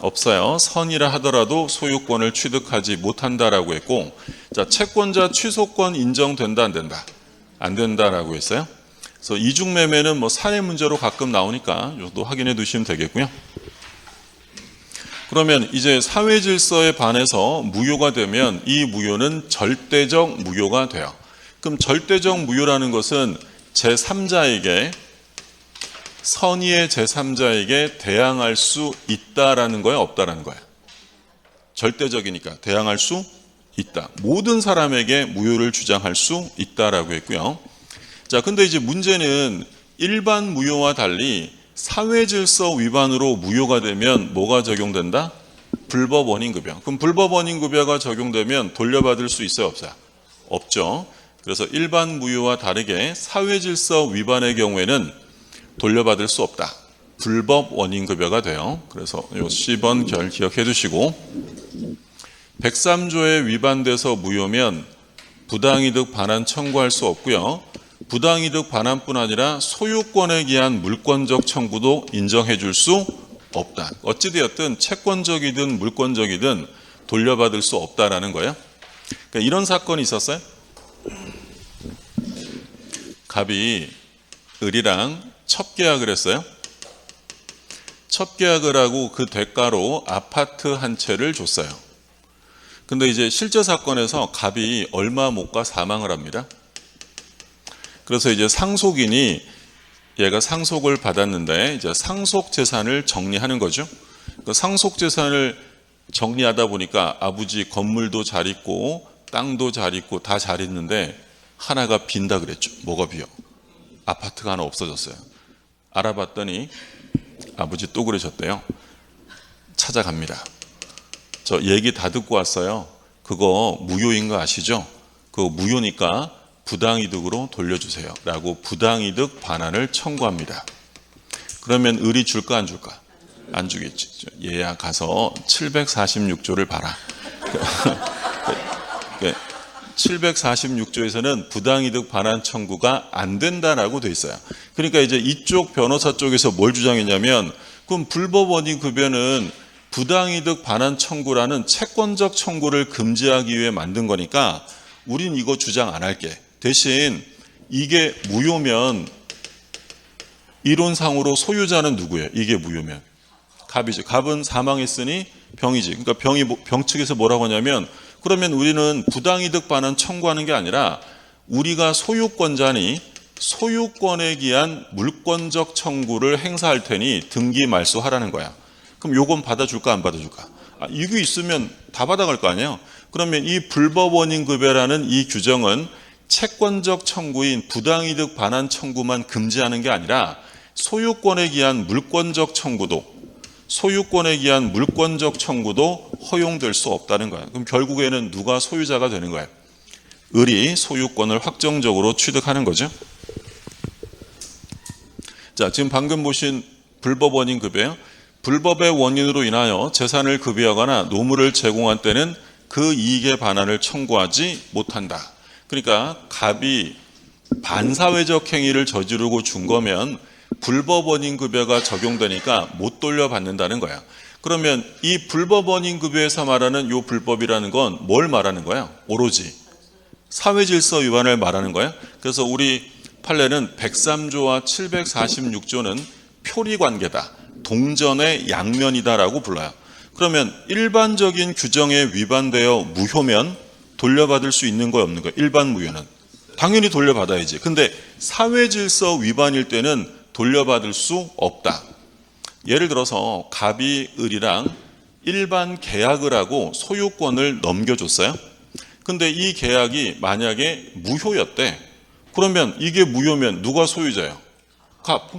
없어요. 선이라 하더라도 소유권을 취득하지 못한다라고 했고, 자, 채권자 취소권 인정된다 안 된다? 안 된다라고 했어요. 그래서 이중매매는 뭐 사례 문제로 가끔 나오니까 이것도 확인해 두시면 되겠고요. 그러면 이제 사회질서에 반해서 무효가 되면 이 무효는 절대적 무효가 돼요. 그럼 절대적 무효라는 것은 제3자에게, 선의의 제3자에게 대항할 수 있다라는 거야, 없다라는 거야? 절대적이니까 대항할 수 있다. 모든 사람에게 무효를 주장할 수 있다라고 했고요. 자, 근데 이제 문제는 일반 무효와 달리 사회질서 위반으로 무효가 되면 뭐가 적용된다? 불법 원인급여. 그럼 불법 원인급여가 적용되면 돌려받을 수 있어요, 없어요? 없죠. 그래서 일반 무효와 다르게 사회질서 위반의 경우에는 돌려받을 수 없다. 불법 원인급여가 돼요. 그래서 요 C번 결 기억해 두시고, 103조에 위반돼서 무효면 부당이득 반환 청구할 수 없고요. 부당이득 반환뿐 아니라 소유권에 기한 물권적 청구도 인정해 줄 수 없다. 어찌되었든 채권적이든 물권적이든 돌려받을 수 없다라는 거예요. 그러니까 이런 사건이 있었어요. 갑이 을이랑 첩계약을 했어요. 첩계약을 하고 그 대가로 아파트 한 채를 줬어요. 근데 이제 실제 사건에서 갑이 얼마 못 가 사망을 합니다. 그래서 이제 상속인이 얘가 상속을 받았는데 이제 상속 재산을 정리하는 거죠. 그 상속 재산을 정리하다 보니까 아버지 건물도 잘 있고 땅도 잘 있고 다 잘 있는데 하나가 빈다 그랬죠. 뭐가 비어? 아파트가 하나 없어졌어요. 알아봤더니 아버지 또 그러셨대요. 찾아갑니다. 저 얘기 다 듣고 왔어요. 그거 무효인 거 아시죠? 그거 무효니까 부당이득으로 돌려주세요 라고 부당이득 반환을 청구합니다. 그러면 을이 줄까 안 줄까? 안 주겠지. 얘야 가서 746조를 봐라. 746조에서는 부당이득 반환 청구가 안 된다라고 돼 있어요. 그러니까 이제 이쪽 변호사 쪽에서 뭘 주장했냐면, 그럼 불법 원인 급여는 부당이득 반환 청구라는 채권적 청구를 금지하기 위해 만든 거니까 우린 이거 주장 안 할게. 대신 이게 무효면 이론상으로 소유자는 누구예요? 이게 무효면 갑이죠. 갑은 사망했으니 병이지. 그러니까 병 측에서 뭐라고 하냐면, 그러면 우리는 부당이득 반환 청구하는 게 아니라 우리가 소유권자니 소유권에 기한 물권적 청구를 행사할 테니 등기 말소하라는 거야. 그럼 요건 받아줄까 안 받아줄까? 이게 있으면 다 받아갈 거 아니에요. 그러면 이 불법 원인 급여라는 이 규정은 채권적 청구인 부당이득 반환 청구만 금지하는 게 아니라 소유권에 기한 물권적 청구도 허용될 수 없다는 거예요. 그럼 결국에는 누가 소유자가 되는 거예요? 을이 소유권을 확정적으로 취득하는 거죠. 자, 지금 방금 보신 불법 원인 급여, 불법의 원인으로 인하여 재산을 급여하거나 노무를 제공한 때는 그 이익의 반환을 청구하지 못한다. 그러니까 갑이 반사회적 행위를 저지르고 준 거면 불법 원인 급여가 적용되니까 못 돌려받는다는 거야. 그러면 이 불법 원인 급여에서 말하는 이 불법이라는 건 뭘 말하는 거야? 오로지 사회질서 위반을 말하는 거예요. 그래서 우리 판례는 103조와 746조는 표리관계다, 동전의 양면이다라고 불러요. 그러면 일반적인 규정에 위반되어 무효면 돌려받을 수 있는 거예요, 없는 거예요? 일반 무효는 당연히 돌려받아야지. 근데 사회질서 위반일 때는 돌려받을 수 없다. 예를 들어서 갑이 을이랑 일반 계약을 하고 소유권을 넘겨줬어요. 근데 이 계약이 만약에 무효였대. 그러면 이게 무효면 누가 소유자예요?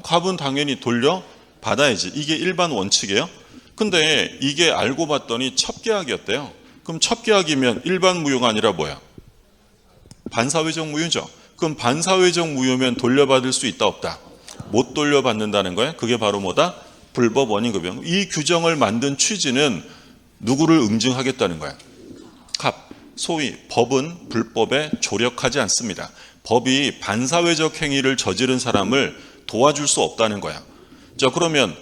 갑은 당연히 돌려받아야지. 이게 일반 원칙이에요. 근데 이게 알고 봤더니 첩계약이었대요. 그럼 첩계약이면 일반 무효가 아니라 뭐야? 반사회적 무효죠. 그럼 반사회적 무효면 돌려받을 수 있다 없다? 못 돌려받는다는 거예요. 그게 바로 뭐다? 불법 원인급여. 이 규정을 만든 취지는 누구를 응징하겠다는 거야? 갑. 소위 법은 불법에 조력하지 않습니다. 법이 반사회적 행위를 저지른 사람을 도와줄 수 없다는 거야. 자, 그러면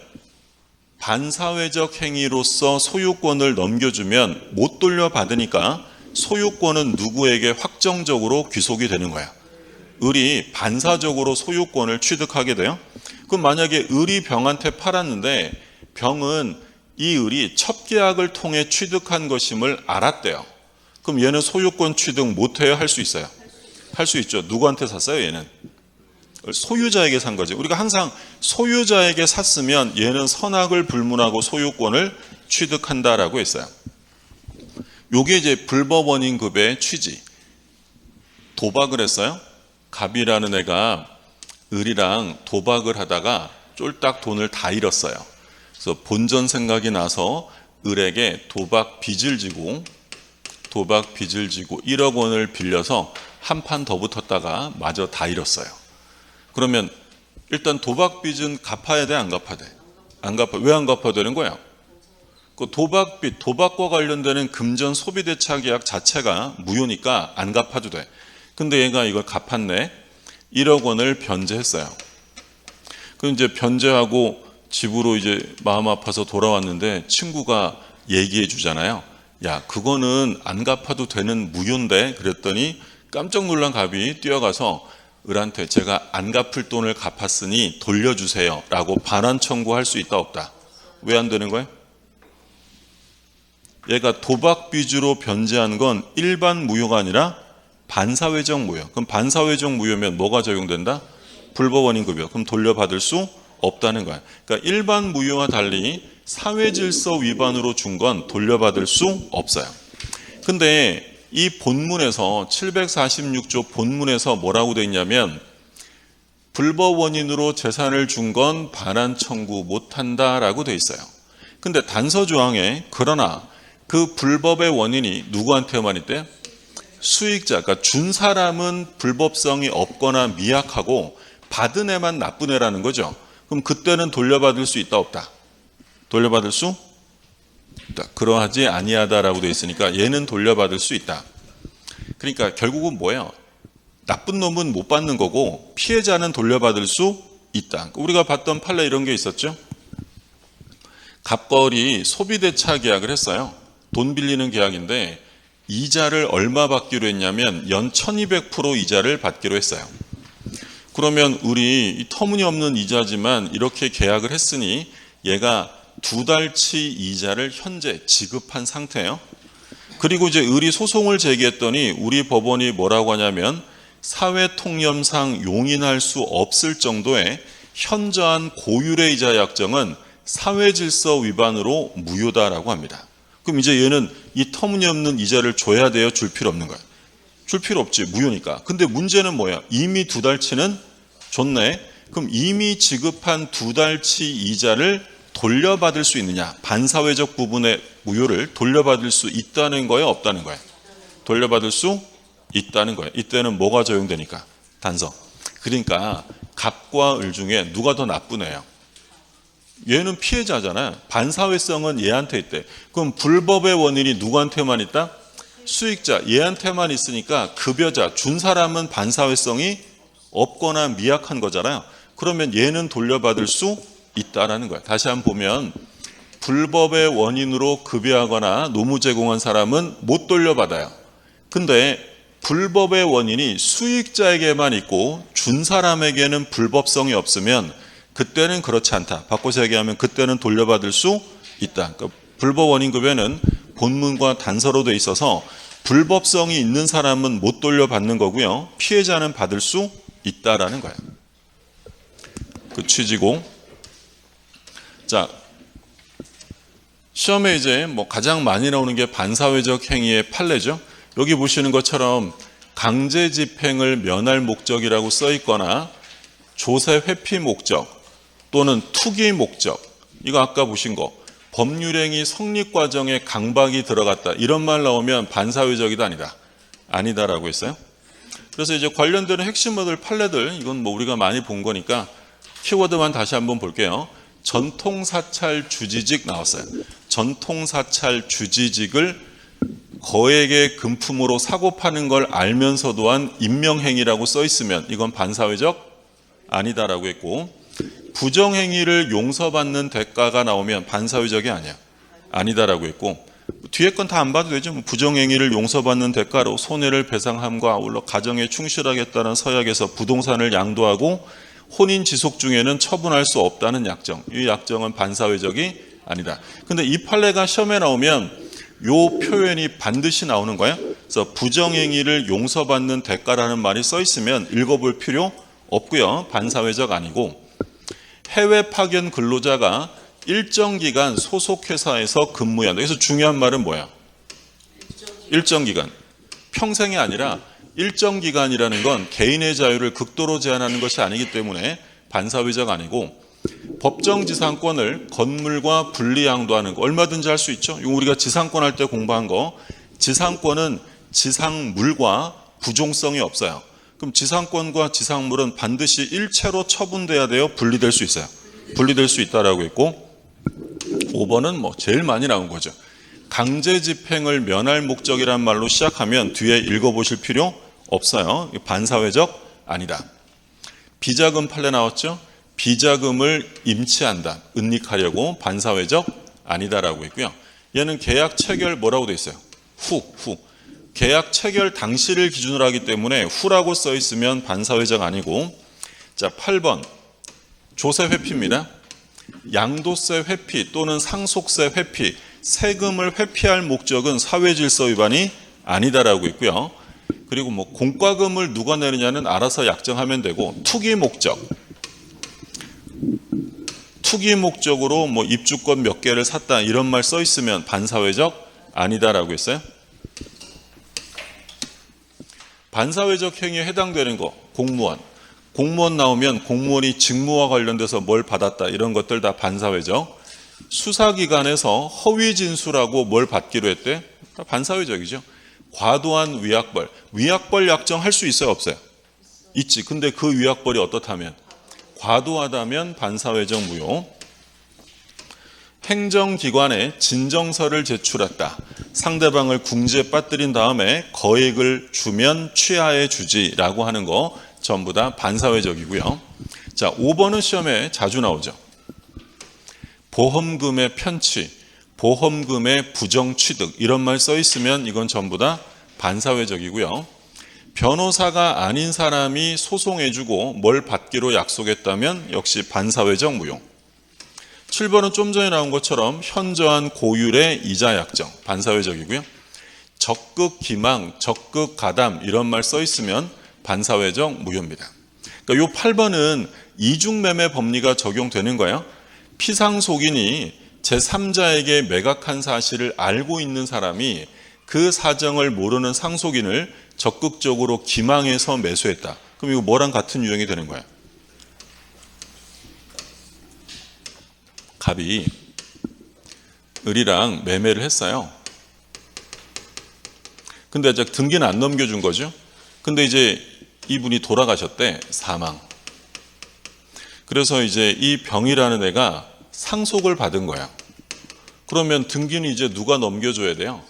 반사회적 행위로서 소유권을 넘겨주면 못 돌려받으니까 소유권은 누구에게 확정적으로 귀속이 되는 거야. 을이 반사적으로 소유권을 취득하게 돼요. 그럼 만약에 을이 병한테 팔았는데 병은 이 을이 첩계약을 통해 취득한 것임을 알았대요. 그럼 얘는 소유권 취득 못해요? 할 수 있어요? 할 수 있죠. 누구한테 샀어요? 얘는 소유자에게 산 거지. 우리가 항상 소유자에게 샀으면 얘는 선악을 불문하고 소유권을 취득한다라고 했어요. 요게 이제 불법 원인급의 취지. 도박을 했어요. 갑이라는 애가 을이랑 도박을 하다가 쫄딱 돈을 다 잃었어요. 그래서 본전 생각이 나서 을에게 도박 빚을 지고 1억 원을 빌려서 한 판 더 붙었다가 마저 다 잃었어요. 그러면 일단 도박 빚은 갚아야 돼, 안 갚아야 돼? 안 갚아. 왜 안 갚아야 되는 거야? 그 도박 빚, 도박과 관련되는 금전 소비대차 계약 자체가 무효니까 안 갚아도 돼. 근데 얘가 이걸 갚았네. 1억 원을 변제했어요. 그럼 이제 변제하고 집으로 이제 마음 아파서 돌아왔는데 친구가 얘기해 주잖아요. 야, 그거는 안 갚아도 되는 무효인데? 그랬더니 깜짝 놀란 갑이 뛰어가서 을한테 제가 안 갚을 돈을 갚았으니 돌려주세요 라고 반환 청구할 수 있다 없다? 왜 안 되는 거예요? 얘가 도박 빚으로 변제한 건 일반 무효가 아니라 반사회적 무효. 그럼 반사회적 무효면 뭐가 적용된다? 불법 원인급여. 그럼 돌려받을 수 없다는 거야. 그러니까 일반 무효와 달리 사회질서 위반으로 준 건 돌려받을 수 없어요. 근데 이 본문에서 746조 본문에서 뭐라고 돼 있냐면 불법 원인으로 재산을 준 건 반환 청구 못한다라고 돼 있어요. 근데 단서 조항에 그러나 그 불법의 원인이 누구한테만 있대? 수익자, 그러니까 준 사람은 불법성이 없거나 미약하고 받은 애만 나쁜 애라는 거죠. 그럼 그때는 돌려받을 수 있다 없다? 돌려받을 수 있다. 그러하지 아니하다라고 돼 있으니까 얘는 돌려받을 수 있다. 그러니까 결국은 뭐예요? 나쁜 놈은 못 받는 거고 피해자는 돌려받을 수 있다. 우리가 봤던 판례 이런 게 있었죠. 갑과 을이 소비대차 계약을 했어요. 돈 빌리는 계약인데 이자를 얼마 받기로 했냐면 연 1200% 이자를 받기로 했어요. 그러면 을이 이 터무니없는 이자지만 이렇게 계약을 했으니 얘가 2달치 이자를 현재 지급한 상태예요. 그리고 이제 을이 소송을 제기했더니 우리 법원이 뭐라고 하냐면 사회통념상 용인할 수 없을 정도의 현저한 고율의 이자 약정은 사회질서 위반으로 무효다라고 합니다. 그럼 이제 얘는 이 터무니없는 이자를 줘야 돼요? 줄 필요 없는 거예요? 줄 필요 없지, 무효니까. 근데 문제는 뭐야? 이미 2달치는 줬네. 그럼 이미 지급한 2달치 이자를 돌려받을 수 있느냐? 반사회적 부분의 무효를 돌려받을 수 있다는 거예요? 없다는 거예요? 돌려받을 수 있다는 거예요. 이때는 뭐가 적용되니까? 단서. 그러니까 갑과 을 중에 누가 더 나쁜 애예요? 얘는 피해자잖아요. 반사회성은 얘한테 있대. 그럼 불법의 원인이 누구한테만 있다? 수익자, 얘한테만 있으니까 급여자, 준 사람은 반사회성이 없거나 미약한 거잖아요. 그러면 얘는 돌려받을 수 있다라는 거예요. 다시 한번 보면 불법의 원인으로 급여하거나 노무 제공한 사람은 못 돌려받아요. 근데 불법의 원인이 수익자에게만 있고 준 사람에게는 불법성이 없으면 그때는 그렇지 않다. 바꿔서 얘기하면 그때는 돌려받을 수 있다. 그러니까 불법 원인급여는 본문과 단서로 돼 있어서 불법성이 있는 사람은 못 돌려받는 거고요. 피해자는 받을 수 있다라는 거예요. 그 취지고. 자, 시험에 이제 뭐 가장 많이 나오는 게 반사회적 행위의 판례죠. 여기 보시는 것처럼 강제 집행을 면할 목적이라고 써 있거나 조세 회피 목적 또는 투기 목적, 이거 아까 보신 거 법률행위 성립 과정에 강박이 들어갔다, 이런 말 나오면 반사회적이다 아니다? 아니다라고 했어요. 그래서 이제 관련되는 핵심 모델 판례들, 이건 뭐 우리가 많이 본 거니까 키워드만 다시 한번 볼게요. 전통사찰 주지직 나왔어요. 전통사찰 주지직을 거액의 금품으로 사고 파는 걸 알면서도 한 임명행위라고 써 있으면 이건 반사회적 아니다라고 했고, 부정행위를 용서받는 대가가 나오면 반사회적이 아니야, 아니다라고 했고, 뒤에 건 다 안 봐도 되죠. 부정행위를 용서받는 대가로 손해를 배상함과 아울러 가정에 충실하겠다는 서약에서 부동산을 양도하고 혼인 지속 중에는 처분할 수 없다는 약정, 이 약정은 반사회적이 아니다. 근데 이 판례가 시험에 나오면 요 표현이 반드시 나오는 거예요. 그래서 부정행위를 용서받는 대가라는 말이 써 있으면 읽어볼 필요 없고요. 반사회적 아니고, 해외 파견 근로자가 일정 기간 소속 회사에서 근무해야 한다. 그래서 중요한 말은 뭐야? 일정 기간. 평생이 아니라 일정 기간이라는 건 개인의 자유를 극도로 제한하는 것이 아니기 때문에 반사회적 아니고, 법정 지상권을 건물과 분리 양도하는 거 얼마든지 할 수 있죠. 이거 우리가 지상권 할 때 공부한 거. 지상권은 지상물과 부종성이 없어요. 그럼 지상권과 지상물은 반드시 일체로 처분돼야 돼요? 분리될 수 있어요? 분리될 수 있다라고 했고, 5번은 뭐 제일 많이 나온 거죠. 강제 집행을 면할 목적이란 말로 시작하면 뒤에 읽어보실 필요 없어요. 반사회적 아니다. 비자금 판례 나왔죠? 비자금을 임치한다, 은닉하려고, 반사회적 아니다라고 했고요. 얘는 계약 체결 뭐라고 돼 있어요? 후. 계약 체결 당시를 기준으로 하기 때문에 후라고 써 있으면 반사회적 아니고. 자, 8번 조세 회피입니다. 양도세 회피 또는 상속세 회피, 세금을 회피할 목적은 사회질서 위반이 아니다라고 있고요. 그리고 뭐 공과금을 누가 내느냐는 알아서 약정하면 되고, 투기 목적으로 뭐 입주권 몇 개를 샀다 이런 말 써 있으면 반사회적 아니다라고 했어요. 반사회적 행위에 해당되는 거, 공무원 나오면 공무원이 직무와 관련돼서 뭘 받았다 이런 것들 다 반사회적. 수사기관에서 허위 진술하고 뭘 받기로 했대? 다 반사회적이죠. 과도한 위약벌 약정할 수 있어요, 없어요? 있지. 근데 그 위약벌이 어떻다면? 과도하다면 반사회적 무효. 행정기관에 진정서를 제출했다, 상대방을 궁지에 빠뜨린 다음에 거액을 주면 취하해 주지라고 하는 거 전부 다 반사회적이고요. 자, 5번은 시험에 자주 나오죠. 보험금의 편취, 보험금의 부정취득 이런 말 써 있으면 이건 전부 다 반사회적이고요. 변호사가 아닌 사람이 소송해주고 뭘 받기로 약속했다면 역시 반사회적 무효. 7번은 좀 전에 나온 것처럼 현저한 고율의 이자 약정, 반사회적이고요. 적극 기망, 적극 가담 이런 말 써 있으면 반사회적 무효입니다. 그러니까 요 8번은 이중매매 법리가 적용되는 거예요. 피상속인이 제3자에게 매각한 사실을 알고 있는 사람이 그 사정을 모르는 상속인을 적극적으로 기망해서 매수했다. 그럼 이거 뭐랑 같은 유형이 되는 거야? 갑이 을이랑 매매를 했어요. 근데 이제 등기는 안 넘겨준 거죠. 근데 이제 이분이 돌아가셨대, 사망. 그래서 이제 이 병이라는 애가 상속을 받은 거야. 그러면 등기는 이제 누가 넘겨줘야 돼요?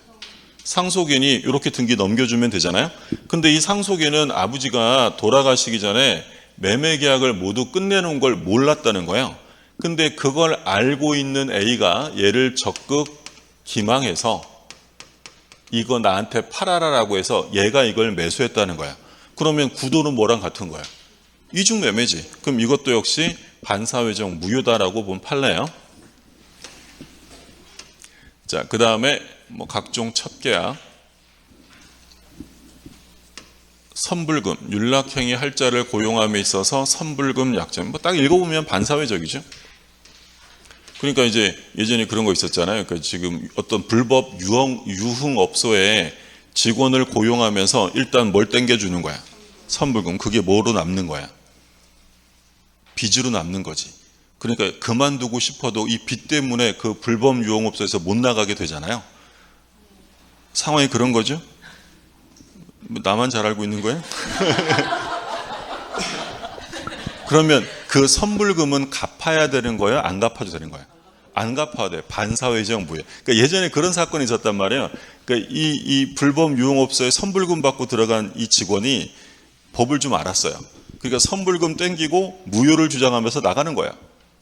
상속인이 이렇게 등기 넘겨주면 되잖아요. 근데 이 상속인은 아버지가 돌아가시기 전에 매매 계약을 모두 끝내놓은 걸 몰랐다는 거예요. 근데 그걸 알고 있는 A가 얘를 적극 기망해서 이거 나한테 팔아라라고 해서 얘가 이걸 매수했다는 거야. 그러면 구도는 뭐랑 같은 거야? 이중매매지. 그럼 이것도 역시 반사회적 무효다라고 보면 판례예요. 자, 그 다음에 뭐 각종 첩계약, 선불금, 윤락행위 할자를 고용함에 있어서 선불금 약정. 뭐 딱 읽어보면 반사회적이죠. 그러니까 이제 예전에 그런 거 있었잖아요. 그러니까 지금 어떤 불법 유흥업소에 직원을 고용하면서 일단 뭘 땡겨주는 거야? 선불금. 그게 뭐로 남는 거야? 빚으로 남는 거지. 그러니까 그만두고 싶어도 이 빚 때문에 그 불법 유흥업소에서 못 나가게 되잖아요. 상황이 그런 거죠. 나만 잘 알고 있는 거예요? 그러면 그 선불금은 갚아야 되는 거예요? 안 갚아도 되는 거예요? 안 갚아야 돼. 반사회적 무효. 그러니까 예전에 그런 사건이 있었단 말이에요. 그러니까 이 불법 유흥업소에 선불금 받고 들어간 이 직원이 법을 좀 알았어요. 그러니까 선불금 땡기고 무효를 주장하면서 나가는 거야.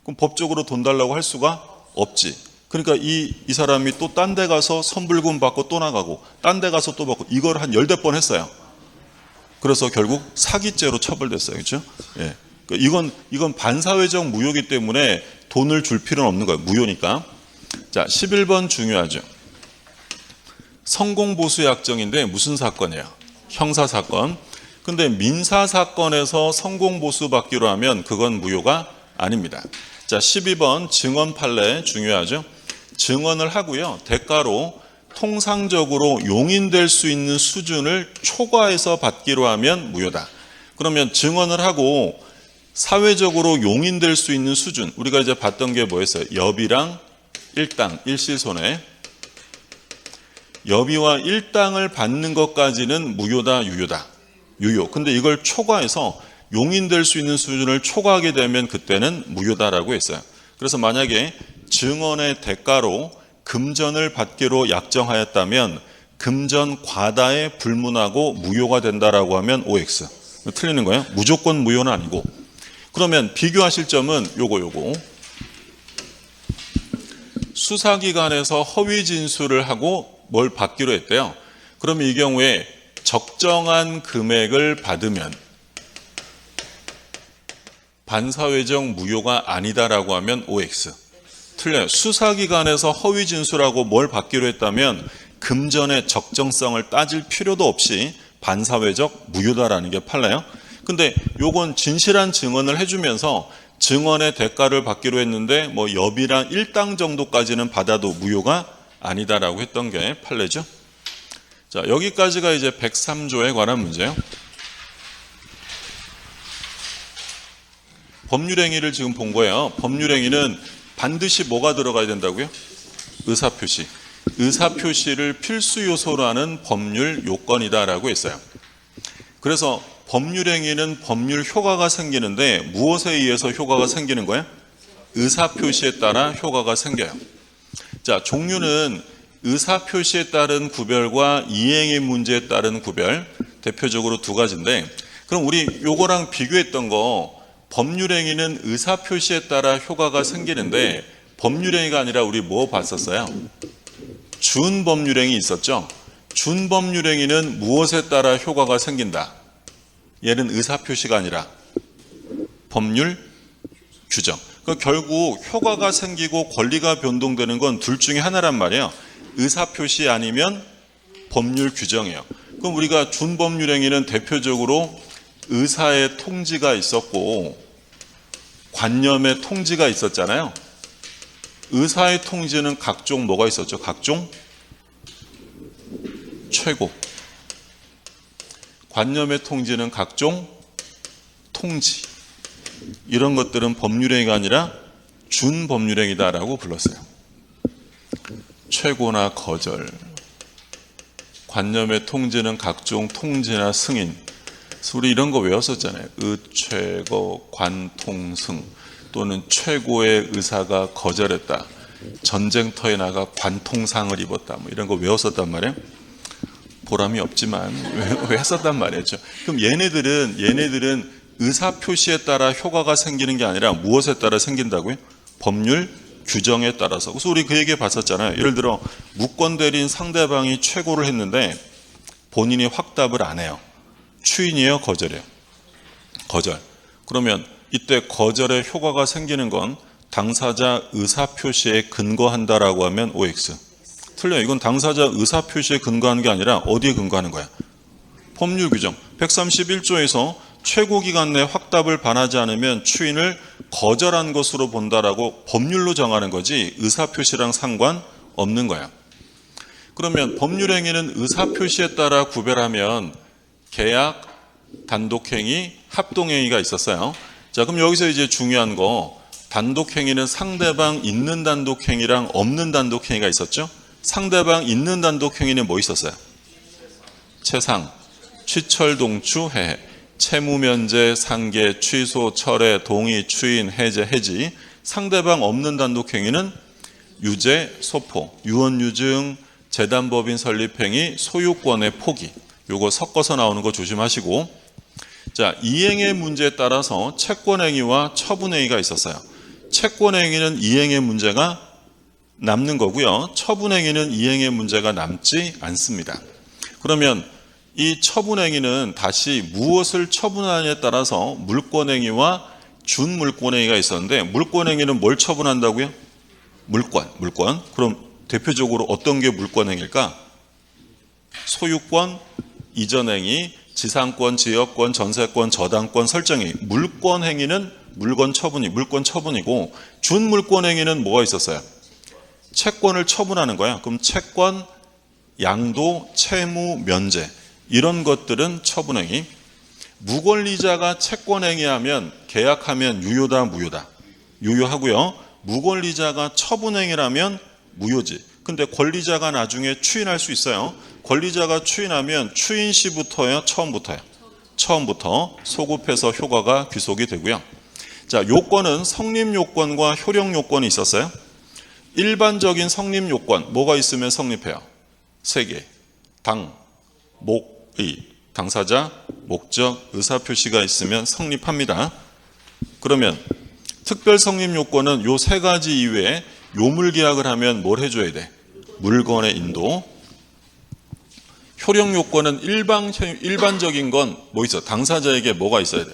그럼 법적으로 돈 달라고 할 수가 없지. 그러니까 이 사람이 또 딴 데 가서 선불금 받고 또 나가고 딴 데 가서 또 받고 이걸 한 10대 번 했어요. 그래서 결국 사기죄로 처벌됐어요. 그렇죠? 예. 그러니까 이건 반사회적 무효이기 때문에 돈을 줄 필요는 없는 거예요. 무효니까. 자, 11번 중요하죠. 성공보수 약정인데 무슨 사건이에요? 형사사건. 근데 민사사건에서 성공보수 받기로 하면 그건 무효가 아닙니다. 자, 12번 증언 판례 중요하죠. 증언을 하고요. 대가로 통상적으로 용인될 수 있는 수준을 초과해서 받기로 하면 무효다. 그러면 증언을 하고 사회적으로 용인될 수 있는 수준, 우리가 이제 봤던 게 뭐였어요? 여비랑 일당, 일시손해. 여비와 일당을 받는 것까지는 무효다, 유효다. 유효. 근데 이걸 초과해서 용인될 수 있는 수준을 초과하게 되면 그때는 무효다라고 했어요. 그래서 만약에 증언의 대가로 금전을 받기로 약정하였다면 금전 과다에 불문하고 무효가 된다라고 하면 OX. 틀리는 거예요. 무조건 무효는 아니고. 그러면 비교하실 점은 요거. 수사기관에서 허위 진술을 하고 뭘 받기로 했대요. 그러면 이 경우에 적정한 금액을 받으면 반사회적 무효가 아니다라고 하면 OX. 틀려요. 수사기관에서 허위 진술하고 뭘 받기로 했다면 금전의 적정성을 따질 필요도 없이 반사회적 무효다라는 게 판례요. 근데 요건 진실한 증언을 해주면서 증언의 대가를 받기로 했는데 뭐 여비랑 일당 정도까지는 받아도 무효가 아니다라고 했던 게 판례죠. 자, 여기까지가 이제 103조에 관한 문제예요. 법률행위를 지금 본 거예요. 법률행위는 반드시 뭐가 들어가야 된다고요? 의사표시. 의사표시를 필수 요소로 하는 법률 요건이다라고 했어요. 그래서 법률행위는 법률 효과가 생기는데 무엇에 의해서 효과가 생기는 거예요? 의사표시에 따라 효과가 생겨요. 자, 종류는 의사표시에 따른 구별과 이행의 문제에 따른 구별, 대표적으로 두 가지인데, 그럼 우리 요거랑 비교했던 거, 법률행위는 의사표시에 따라 효과가 생기는데 법률행위가 아니라 우리 뭐 봤었어요? 준법률행위 있었죠? 준법률행위는 무엇에 따라 효과가 생긴다? 얘는 의사표시가 아니라 법률 규정. 그러니까 결국 효과가 생기고 권리가 변동되는 건 둘 중에 하나란 말이에요. 의사표시 아니면 법률 규정이에요. 그럼 우리가 준법률행위는 대표적으로 의사의 통지가 있었고 관념의 통지가 있었잖아요. 의사의 통지는 각종 뭐가 있었죠? 각종 최고. 관념의 통지는 각종 통지. 이런 것들은 법률행위가 아니라 준법률행위다라고 불렀어요. 최고나 거절. 관념의 통지는 각종 통지나 승인. 우리 이런 거 외웠었잖아요. 의최거 관통승 또는 최고의 의사가 거절했다. 전쟁터에 나가 관통상을 입었다. 뭐 이런 거 외웠었단 말이에요. 보람이 없지만 왜 했었단 말이죠. 그럼 얘네들은 의사 표시에 따라 효과가 생기는 게 아니라 무엇에 따라 생긴다고요? 법률 규정에 따라서. 그래서 우리 그 얘기 봤었잖아요. 예를 들어 무권 대리인 상대방이 최고를 했는데 본인이 확답을 안 해요. 추인이에요, 거절이에요? 거절. 그러면 이때 거절의 효과가 생기는 건 당사자 의사표시에 근거한다라고 하면 OX. 틀려요. 이건 당사자 의사표시에 근거하는 게 아니라 어디에 근거하는 거야? 법률 규정 131조에서 최고 기간 내 확답을 반하지 않으면 추인을 거절한 것으로 본다라고 법률로 정하는 거지 의사표시랑 상관없는 거야. 그러면 법률행위는 의사표시에 따라 구별하면 계약, 단독행위, 합동행위가 있었어요. 자, 그럼 여기서 이제 중요한 거, 단독행위는 상대방 있는 단독행위랑 없는 단독행위가 있었죠. 상대방 있는 단독행위는 뭐 있었어요? 채상, 취철, 동추, 해해. 채무 면제, 상계, 취소, 철회, 동의, 추인, 해제, 해지. 상대방 없는 단독행위는 유죄, 소포, 유언유증, 재단법인 설립행위, 소유권의 포기. 요거 섞어서 나오는 거 조심하시고. 자, 이행의 문제에 따라서 채권행위와 처분행위가 있었어요. 채권행위는 이행의 문제가 남는 거고요. 처분행위는 이행의 문제가 남지 않습니다. 그러면 이 처분행위는 다시 무엇을 처분하느냐에 따라서 물권행위와 준물권행위가 있었는데, 물권행위는 뭘 처분한다고요? 물권. 그럼 대표적으로 어떤 게 물권행위일까? 소유권, 이전행위, 지상권, 지역권, 전세권, 저당권 설정행위. 물권행위는 물권 처분이고, 준물권행위는 뭐가 있었어요? 채권을 처분하는 거야. 그럼 채권, 양도, 채무, 면제 이런 것들은 처분행위. 무권리자가 채권행위하면 계약하면 유효다, 무효다? 유효하고요. 무권리자가 처분행위라면 무효지. 근데 권리자가 나중에 추인할 수 있어요. 권리자가 추인하면 추인 시부터요, 처음부터요? 처음부터 소급해서 효과가 귀속이 되고요. 자, 요건은 성립요건과 효력요건이 있었어요. 일반적인 성립요건, 뭐가 있으면 성립해요? 세 개. 당, 목, 의. 당사자, 목적, 의사표시가 있으면 성립합니다. 그러면 특별 성립요건은 요 세 가지 이외에 요물계약을 하면 뭘 해줘야 돼? 물건의 인도. 효력요건은 일반적인 건 뭐 있어? 당사자에게 뭐가 있어야 돼?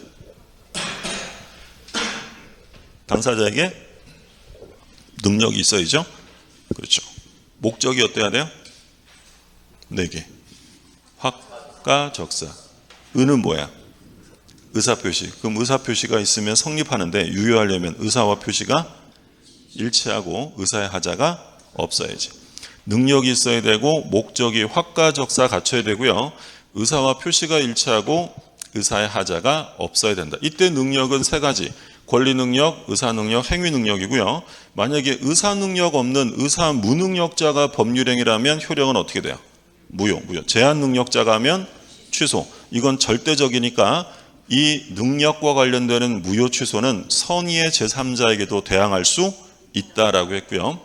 당사자에게 능력이 있어야죠. 그렇죠. 목적이 어때야 돼요? 4개. 확가, 적사. 의는 뭐야? 의사표시. 그럼 의사표시가 있으면 성립하는데 유효하려면 의사와 표시가 일치하고 의사의 하자가 없어야지. 능력이 있어야 되고 목적이 확가, 적사 갖춰야 되고요. 의사와 표시가 일치하고 의사의 하자가 없어야 된다. 이때 능력은 세 가지. 권리능력, 의사능력, 행위능력이고요. 만약에 의사능력 없는 의사 무능력자가 법률행위라면 효력은 어떻게 돼요? 무효. 제한능력자가 하면 취소. 이건 절대적이니까 이 능력과 관련되는 무효 취소는 선의의 제3자에게도 대항할 수 있다라고 했고요.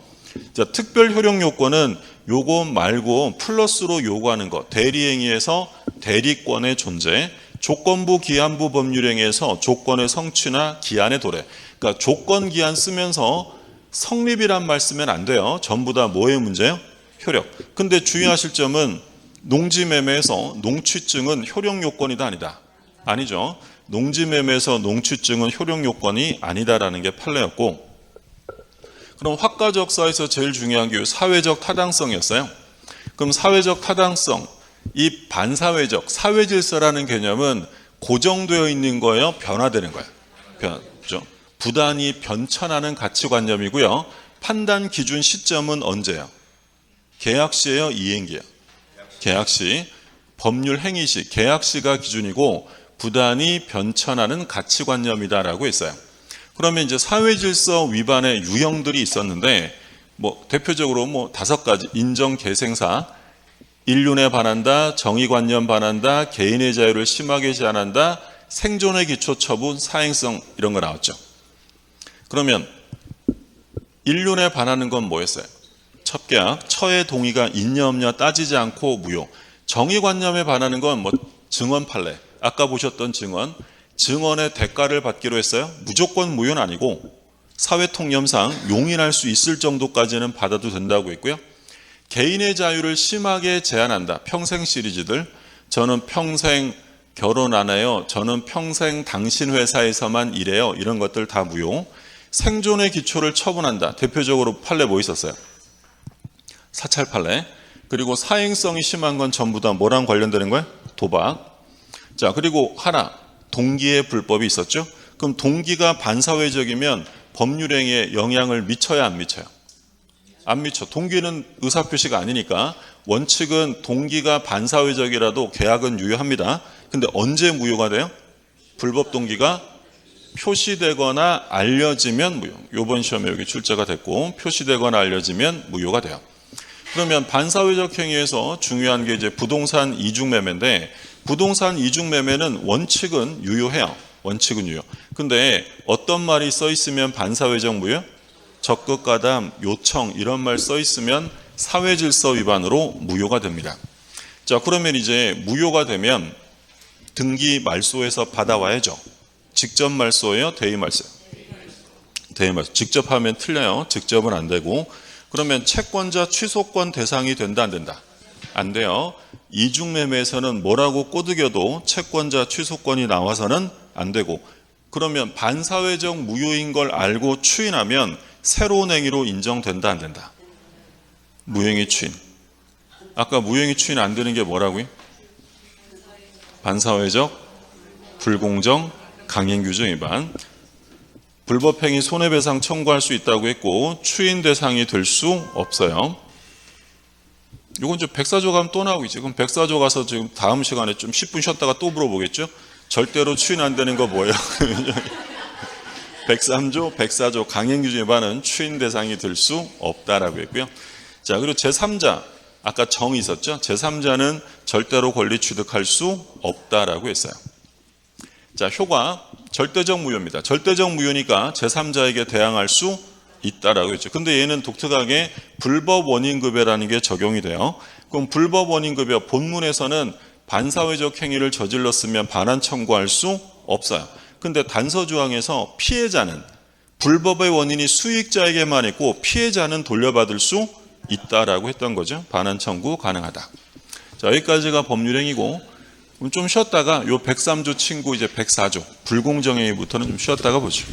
자, 특별 효력 요건은 요거 말고 플러스로 요구하는 것. 대리행위에서 대리권의 존재. 조건부, 기한부 법률행위에서 조건의 성취나 기한의 도래. 그러니까 조건, 기한 쓰면서 성립이란 말 쓰면 안 돼요. 전부 다 뭐의 문제예요? 효력. 근데 주의하실 점은 농지매매에서 농취증은 효력 요건이다, 아니다? 아니죠. 농지매매에서 농취증은 효력 요건이 아니다라는 게 판례였고, 그럼 확가적사에서 제일 중요한 게 사회적 타당성이었어요. 그럼 사회적 타당성, 이 반사회적, 사회질서라는 개념은 고정되어 있는 거예요? 변화되는 거예요? 변화죠. 부단히 변천하는 가치관념이고요. 판단 기준 시점은 언제예요? 계약시예요? 이행기예요? 계약시. 법률 행위시, 계약시가 기준이고 부단히 변천하는 가치관념이다라고 했어요. 그러면 이제 사회질서 위반의 유형들이 있었는데, 대표적으로 5가지. 인정계생사, 인륜에 반한다, 정의관념 반한다, 개인의 자유를 심하게 제한한다, 생존의 기초 처분, 사행성 이런 거 나왔죠. 그러면 인륜에 반하는 건 뭐였어요? 첩계약, 처의 동의가 있냐 없냐 따지지 않고 무효. 정의관념에 반하는 건 증언 판례. 아까 보셨던 증언의 대가를 받기로 했어요. 무조건 무효는 아니고 사회 통념상 용인할 수 있을 정도까지는 받아도 된다고 했고요. 개인의 자유를 심하게 제한한다. 평생 시리즈들. 저는 평생 결혼 안 해요. 저는 평생 당신 회사에서만 일해요. 이런 것들 다 무효. 생존의 기초를 처분한다. 대표적으로 판례 뭐 있었어요? 사찰 판례. 그리고 사행성이 심한 건 전부 다 뭐랑 관련되는 거예요? 도박. 자, 그리고 하나, 동기의 불법이 있었죠. 그럼 동기가 반사회적이면 법률행위에 영향을 미쳐야 안 미쳐요? 안 미쳐. 동기는 의사표시가 아니니까. 원칙은 동기가 반사회적이라도 계약은 유효합니다. 근데 언제 무효가 돼요? 불법 동기가 표시되거나 알려지면 무효. 이번 시험에 여기 출제가 됐고, 표시되거나 알려지면 무효가 돼요. 그러면 반사회적 행위에서 중요한 게 이제 부동산 이중매매인데, 부동산 이중매매는 원칙은 유효해요. 원칙은 유효. 근데 어떤 말이 써 있으면 반사회적 무효? 적극 가담, 요청 이런 말 써 있으면 사회질서 위반으로 무효가 됩니다. 자, 그러면 이제 무효가 되면 등기 말소에서 받아와야죠. 직접 말소예요? 대의 말소요? 대의 말소. 직접 하면 틀려요. 직접은 안 되고. 그러면 채권자 취소권 대상이 된다 안 된다? 안 돼요. 이중매매에서는 뭐라고 꼬드겨도 채권자 취소권이 나와서는 안 되고, 그러면 반사회적 무효인 걸 알고 추인하면 새로운 행위로 인정된다 안 된다? 무행위 추인. 아까 무행위 추인 안 되는 게 뭐라고요? 반사회적 불공정 강행규정 위반. 불법행위 손해배상 청구할 수 있다고 했고 추인 대상이 될 수 없어요. 이건 좀 백사조 가면 또 나오고 있지. 그럼 백사조 가서 지금 다음 시간에 좀 10분 쉬었다가 또 물어보겠죠. 절대로 추인 안 되는 거 뭐예요? 103조, 104조 강행규정 위반은 추인 대상이 될 수 없다라고 했고요. 자, 그리고 제3자, 아까 정이 있었죠. 제3자는 절대로 권리 취득할 수 없다라고 했어요. 자, 효과 절대적 무효입니다. 절대적 무효니까 제3자에게 대항할 수 있다라고 했죠. 근데 얘는 독특하게 불법 원인급여라는 게 적용이 돼요. 그럼 불법 원인급여 본문에서는 반사회적 행위를 저질렀으면 반환 청구할 수 없어요. 근데 단서조항에서 피해자는 불법의 원인이 수익자에게만 있고 피해자는 돌려받을 수 있다라고 했던 거죠. 반환 청구 가능하다. 자, 여기까지가 법률행위고, 좀 쉬었다가 요 103조 친구 이제 104조 불공정행위부터는 좀 쉬었다가 보죠.